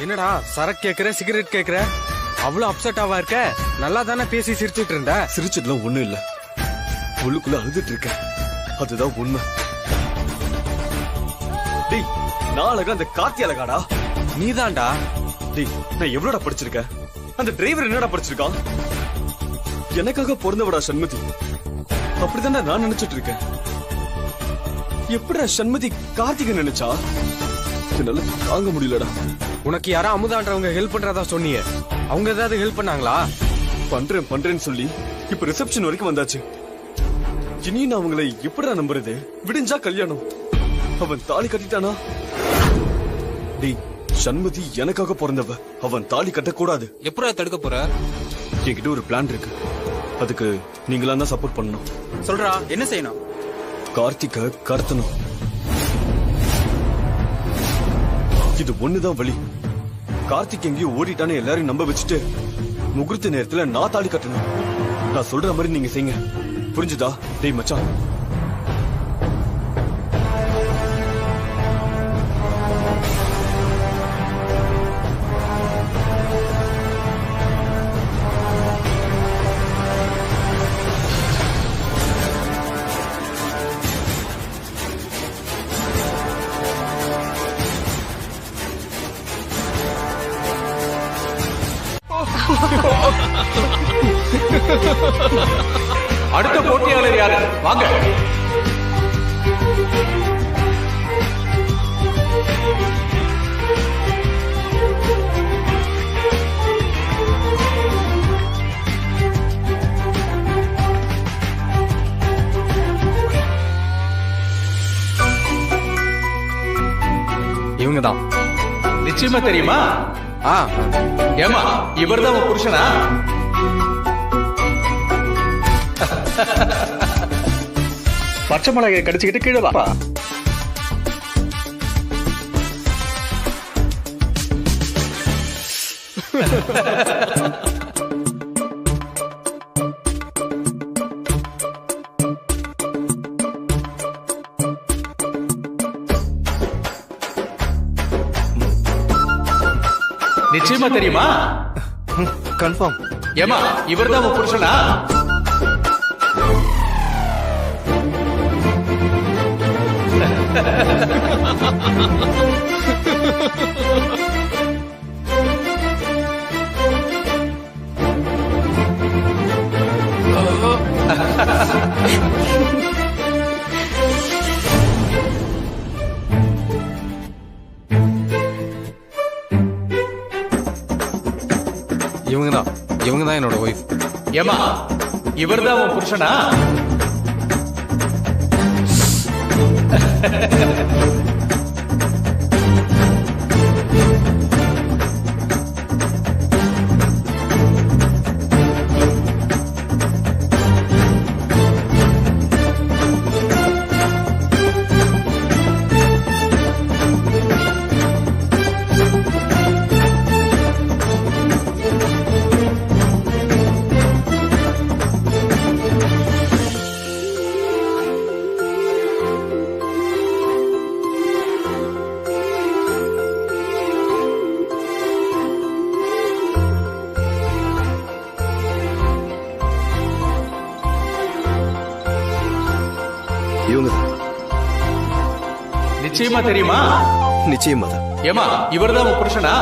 Speaker 13: என்னடா சரக்கு கேக்குற, சிகரெட் கேக்குற, அவ்வளவு அப்செட்டாவா இருக்க? நல்லா தானே பேசி சிரிச்சிட்டு இருந்த.
Speaker 11: சிரிச்சதுலாம் ஒண்ணும் இல்ல, உள்ளுக்குள்ள அழுதுட்டு இருக்க, அதுதான் உண்மை. டேய், நான் அழகா அந்த கார்த்தி அழகாடா?
Speaker 13: நீதான்டா.
Speaker 11: டேய், நான் எவ்வளோடா படிச்சிருக்கேன்? அந்த டிரைவர் என்னடா படிச்சிருக்கான்? எனக்காக பிறந்தவடா சண்மதி. அப்படிதான்டா நான் நினைச்சிட்டு இருக்கேன். எப்படிடா சண்மதி கார்த்திகை நினைச்சா? என்னால தாங்க முடியலடா.
Speaker 13: உனக்கு யாரா அமுதான்றவங்க ஹெல்ப் பண்றதா சொன்னீங்க, அவங்க ஏதாவது ஹெல்ப் பண்ணாங்களா?
Speaker 11: பண்றேன்னு சொல்லி இப்ப ரிசப்ஷன் வரைக்கும் வந்தாச்சு. இனி நான் அவங்களை எப்படிடா நம்புறது? விடிஞ்சா கல்யாணம், அவன் தாலி கட்டிட்டானா? டேய், சண்மதி எனக்காக பிறந்தவ, அவன் தாலி கட்டக்கூடாது.
Speaker 12: எப்படா தடுக்க போற?
Speaker 11: என்கிட்ட ஒரு பிளான் இருக்கு, அதுக்கு நீங்களா தான் சப்போர்ட் பண்ணணும்.
Speaker 13: சொல்றா, என்ன செய்யணும்?
Speaker 11: கார்த்திகை கடத்தணும். இது ஒண்ணுதான் வழி. கார்த்திக் எங்கேயோ ஓடிட்டானே எல்லாரையும் நம்ப வச்சுட்டு முகூர்த்த நேரத்துல நான் தாலி கட்டணும். நான் சொல்ற மாதிரி நீங்க செய்யுங்க, புரிஞ்சுதா? டேய் மச்சான்,
Speaker 12: அடுத்த போட்டியாளர் யாரு? வாங்க.
Speaker 13: இவங்கதான்.
Speaker 12: நிச்சயமா தெரியுமா? ஏமா, இவர்தான் உன் புருஷனா? பச்சை மிளகாயை கடிச்சுக்கிட்டு கீழே வா. நிச்சயமா தெரியுமா?
Speaker 1: கன்ஃபார்ம்.
Speaker 12: ஏமா, இவர்தான் உன் புருஷனா?
Speaker 13: இவங்க தான் என்னோட ஒய்ஃப்.
Speaker 12: ஏமா இவர்தான் உன் புருஷனா? நிச்சயமா தெரியுமா?
Speaker 11: நிச்சயமா தான்.
Speaker 12: ஏமா இவர்தான் உன் புருஷனா?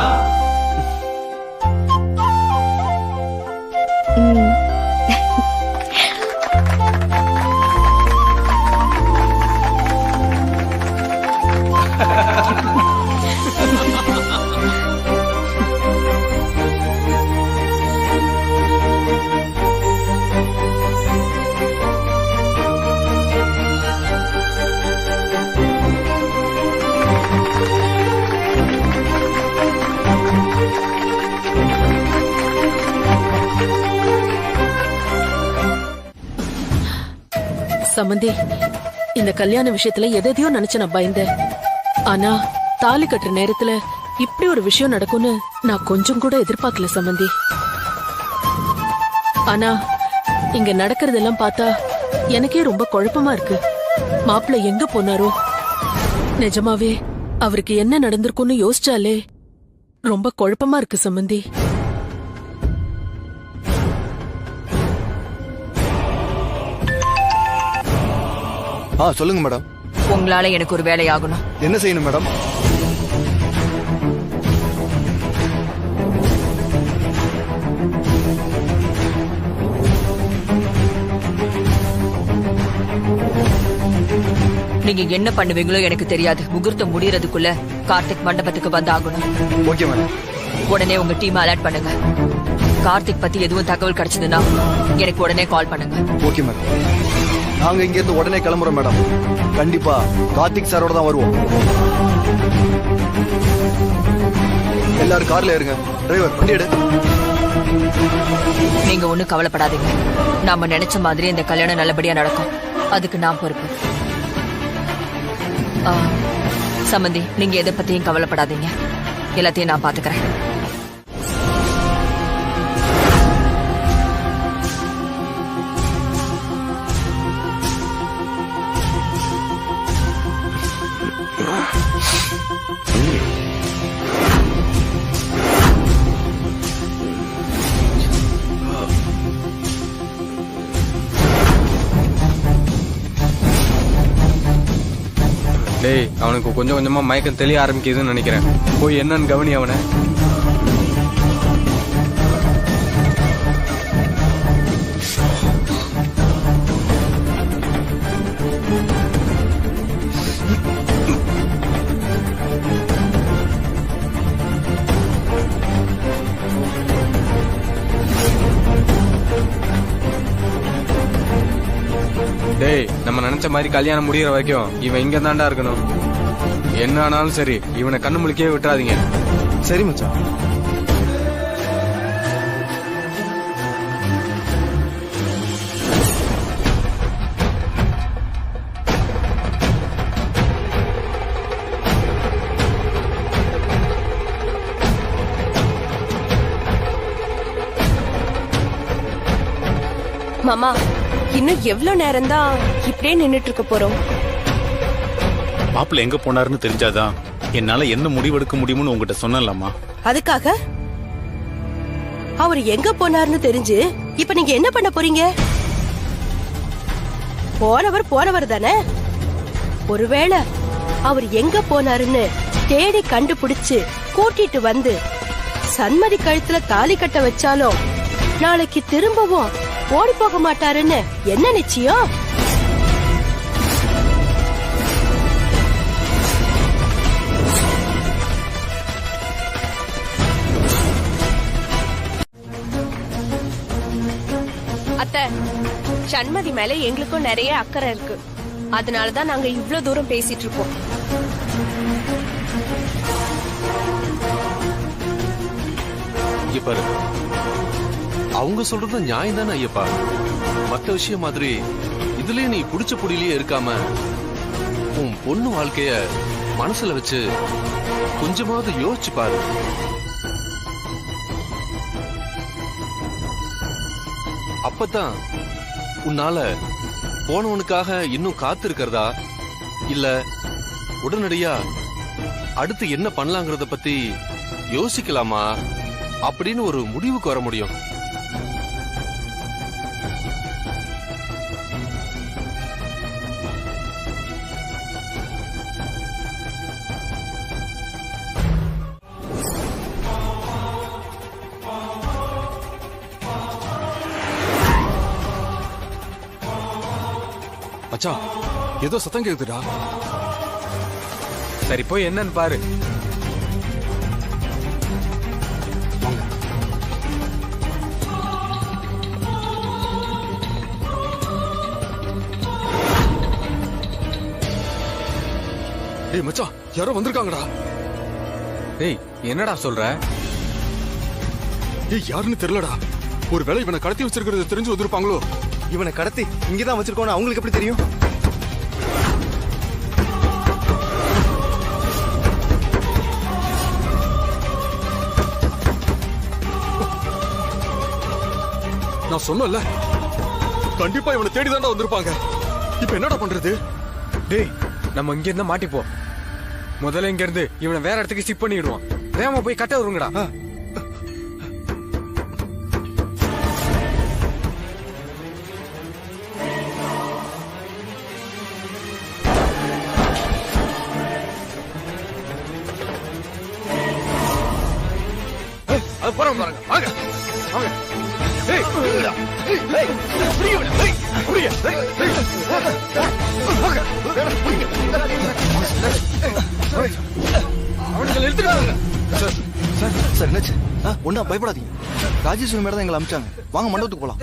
Speaker 16: சம்பந்தி, இந்த கல்யாண விஷயத்துல எதையோ நினைச்சு நான் பயந்தேன். ஆனா தாலி கட்டுற நேரத்துல இப்படி ஒரு விஷயம் நடக்கும்னு நான் கொஞ்சம் கூட எதிர்பார்க்கல சம்பந்தி. ஆனா இங்க நடக்கிறதெல்லாம் பார்த்தா எனக்கே ரொம்ப குழப்பமா இருக்கு. மாப்பிள்ளை எங்க போனாரோ? நிஜமாவே அவருக்கு என்ன நடந்திருக்கும்னு யோசிச்சாலே ரொம்ப குழப்பமா இருக்கு சம்பந்தி.
Speaker 11: சொல்லுங்க மேடம்.
Speaker 14: உங்களால எனக்கு ஒரு வேலை ஆகணும்.
Speaker 11: என்ன செய்யணும் மேடம்?
Speaker 14: நீங்க என்ன பண்ணுவீங்களோ எனக்கு தெரியாது. முகூர்த்தம் முடியறதுக்குள்ள கார்த்திக் மண்டபத்துக்கு வந்து ஆகணும்.
Speaker 11: Okay madam.
Speaker 14: உடனே உங்க டீம் அலர்ட் பண்ணுங்க. கார்த்திக் பத்தி எதுவும் தகவல் கிடைச்சதுன்னா எனக்கு உடனே கால் பண்ணுங்க.
Speaker 11: Okay madam. நாங்க இங்க இருந்து உடனே கிளம்புறோம் மேடம். கண்டிப்பா கார்த்திக் சாரோட தான் வருவோம். எல்லாரும் கார்ல ஏறுங்க. டிரைவர் வண்டி எடு.
Speaker 14: நீங்க ஒண்ணும் கவலைப்படாதீங்க. நாம நினைச்ச மாதிரி இந்த கல்யாணம் நல்லபடியா நடக்கும். அதுக்கு நான் பொறுப்பு. சம்பந்தி, நீங்க எதை பத்தியும் கவலைப்படாதீங்க. எல்லாத்தையும் நான் பாத்துக்கிறேன்.
Speaker 13: டேய், அவனுக்கு கொஞ்சம் கொஞ்சமா மயக்கம் தெளிய ஆரம்பிக்குதுன்னு நினைக்கிறேன். போய் என்னன்னு கவனி அவனை. டேய், நம்ம நினைச்ச மாதிரி கல்யாணம் முடிகிற வரைக்கும் இவன் இங்க தாண்டா இருக்கணும். என்ன ஆனாலும் சரி, இவனை கண்ணு முழிக்கவே விட்டுறாதீங்க.
Speaker 1: சரி மச்சான்.
Speaker 20: மாமா, இன்னும் எவ்வளவு நேரம் தான் இப்படியே நின்னுட்டு இருக்க போறோம்?
Speaker 19: மாப்பிள்ள எங்க போனாருன்னு தெரிஞ்சாதான் என்னால என்ன முடிவெடுக்க முடியும்னு உங்ககிட்ட சொன்னலாமா?
Speaker 10: அதுக்காக அவர் எங்க போனாருன்னு தெரிஞ்சு இப்ப நீங்க என்ன பண்ண போறீங்க? போனவர் தானே. ஒருவேளை அவர் எங்க போனாருன்னு தேடி கண்டுபிடிச்சு கூட்டிட்டு வந்து சன்மதி கழுத்துல தாலி கட்ட வச்சாலும் நாளைக்கு திரும்பவும் ஓடி போக மாட்டாருன்னு என்ன நிச்சயம்?
Speaker 20: அத்தை, சண்மதி மேல எங்களுக்கும் நிறைய அக்கறை இருக்கு. அதனாலதான் நாங்க இவ்ளோ தூரம் பேசிட்டு இருக்கோம்.
Speaker 12: இங்க பாரு, அவங்க சொல்றது நியாயம் தானே ஐயப்பா. மத்த விஷயம் மாதிரி இதுலயே நீ புடிச்ச புடியிலேயே இருக்காம உன் பொண்ணு வாழ்க்கைய மனசுல வச்சு கொஞ்சமாவது யோசிச்சு பாரு. அப்பதான் உன்னால போனவனுக்காக இன்னும் காத்து இருக்கிறதா இல்ல உடனடியா அடுத்து என்ன பண்ணலாங்கிறத பத்தி யோசிக்கலாமா அப்படின்னு ஒரு முடிவுக்கு வர முடியும்.
Speaker 13: அச்சா, ஏதோ சத்தம் கேக்குதுடா. சரி போய் என்னன்னு பாரு.
Speaker 11: டேய் மச்சான், யாரோ வந்திருக்காங்கடா.
Speaker 13: டேய் என்னடா சொல்ற?
Speaker 11: ஏய் யாருன்னு தெரியலடா. ஒருவேளை இவனை கடத்தி வச்சிருக்கிறது தெரிஞ்சு வந்திருப்பாங்களோ?
Speaker 1: இவனை கடத்தி இங்கதான் வச்சிருக்கோன்னு அவங்களுக்கு எப்படி தெரியும்?
Speaker 11: நான் சொன்னல, கண்டிப்பா இவனை தேடிதான்டா வந்திருப்பாங்க. இப்ப என்னடா பண்றது?
Speaker 13: டேய் நம்ம இங்க இருந்தா மாட்டிப்போம். முதல்ல இங்க இருந்து இவனை வேற இடத்துக்கு ஷிஃப்ட் பண்ணிடுவான். வேகமா போய் கட்ட வருங்கடா.
Speaker 11: போறோம் பாருங்க. வாங்க வாங்க. ஏய் புடிடா. ஏய் புடிங்க. ஏய் புடிங்க. வாங்க. புடிங்க. அவங்களை எடுத்துறாங்க.
Speaker 1: சார் சார் சார் என்னாச்சு? ஒன்றும் பயப்படாதீங்க. ராஜேஸ்வரி மேடம் தான் எங்களை அனுப்பிச்சாங்க. வாங்க மண்டபத்துக்கு போலாம்.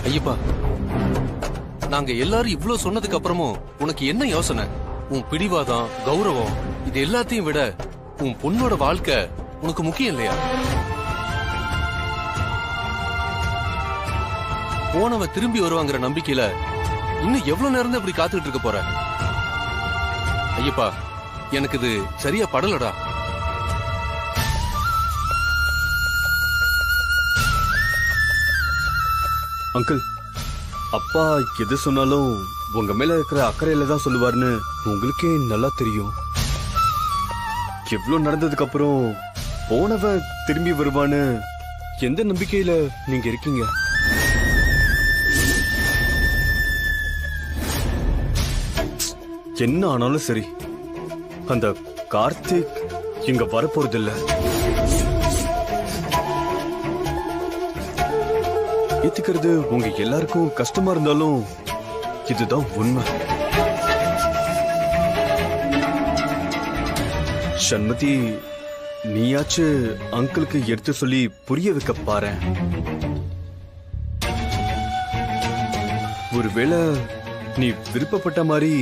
Speaker 12: ஐயப்பா, நாங்க எல்லாரும் இவ்ளோ சொன்னதுக்கு அப்புறமும் உனக்கு என்ன யோசனை? உன் பிடிவாதம், கௌரவம் இது எல்லாத்தையும் விட உன் பொண்ணோட வாழ்க்கை உனக்கு முக்கியம் இல்லையா? போனவ திரும்பி வருவாங்கிற நம்பிக்கையில இன்னும் எவ்வளவு நேரம் தான் இப்படி காத்துக்கிட்டு இருக்க போற? ஐயப்பா, எனக்கு இது சரியா படலடா.
Speaker 21: அங்கிள், அப்பா எது சொன்னாலும் உங்க மேல இருக்கிற அக்கறையில தான் சொல்லுவாருன்னு உங்களுக்கே நல்லா தெரியும். எவ்வளவு நடந்ததுக்கு அப்புறம் போனவ திரும்பி வருவான்னு எந்த நம்பிக்கையில நீங்க இருக்கீங்க? என்ன ஆனாலும் சரி, அந்த கார்த்திக் இங்க வரப்போறதில்ல. ஏத்துக்கிறது உங்க எல்லாருக்கும் கஷ்டமா இருந்தாலும் இதுதான் உண்மை. சண்மதி, நீயாச்சு அங்கிளுக்கு எடுத்து சொல்லி புரிய வைக்க பாரு. ஒருவேளை நீ விருப்பப்பட்ட மாதிரி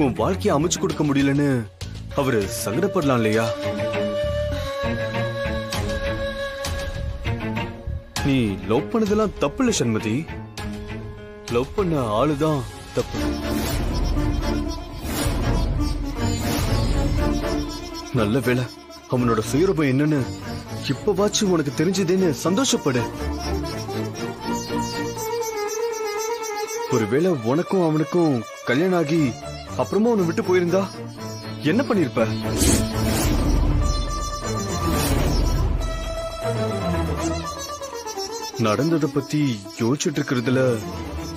Speaker 21: உன் வாழ்க்கையை அமைச்சு கொடுக்க முடியலன்னு அவரு சங்கடப்படலாம் இல்லையா? நீ லவ் பண்ணதெல்லாம் தப்பு இல்ல சண்மதி. லவ் பண்ண ஆளுதான் தப்பு. நல்ல வேளை அவனோட சுயரூபம் என்னன்னு இப்பவாச்சும் உனக்கு தெரிஞ்சதுன்னு சந்தோஷப்படு. ஒருவேளை உனக்கும் அவனுக்கும் கல்யாணம் ஆகி அப்புறமா உன்னை விட்டு போயிருந்தா என்ன பண்ணிருப்ப? நடந்ததை பத்தி யோசிச்சுட்டு இருக்கிறதுல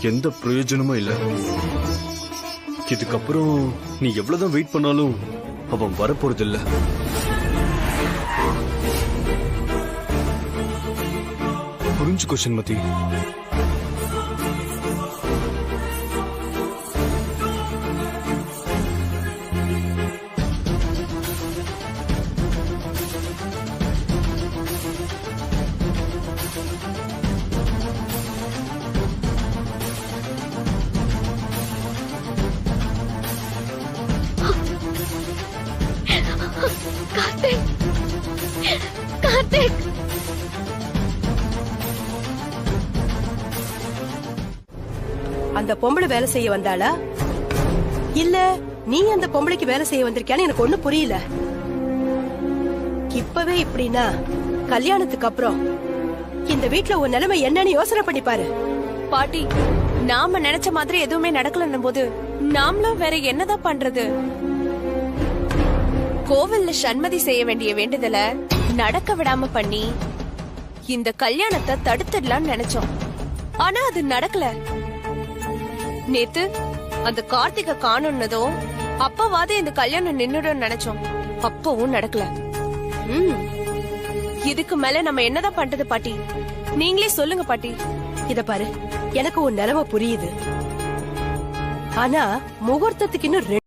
Speaker 21: எந்த பிரயோஜனமும் இல்ல. இதுக்கப்புறம் நீ எவ்வளவுதான் வெயிட் பண்ணாலும் அவன் வரப்போறதில்ல. புரிஞ்சுக்கோ சண்மதி.
Speaker 9: கார்த்திக், கார்த்திக்.
Speaker 10: அந்த பொம்பளை வேலை செய்ய வந்தாளா இல்ல நீ அந்த பொம்பளைக்கு வேலை செய்ய வந்திருக்கியான்னு எனக்கு ஒண்ணும் புரியல. இப்பவே இப்படின்னா கல்யாணத்துக்கு அப்புறம் இந்த வீட்ல உன் நிலைமை என்னன்னு யோசனை பண்ணி பாரு.
Speaker 20: பாட்டி, நாம நினைச்ச மாதிரி எதுவுமே நடக்கலன்னும் போது நாமளும் வேற என்னதான் பண்றது? கோவில்ல சண்மதி செய்ய வேண்டிய வேண்டுதல நடக்க விடாம பண்ணி இந்த கல்யாணத்தை தடுத்துடலாம்னு நினைச்சோம். ஆனா அது நடக்கல. நேத்து அந்த கார்த்திகை காணும்னதும் அப்பவாது இந்த கல்யாணம் நின்னுடும் நினைச்சோம். அப்பவும் நடக்கல. இதுக்கு மேல நம்ம என்னதான் பண்றது பாட்டி? நீங்களே சொல்லுங்க பாட்டி.
Speaker 10: இத பாரு, எனக்கு உன் நிலைமை புரியுது. ஆனா முகூர்த்தத்துக்கு இன்னும்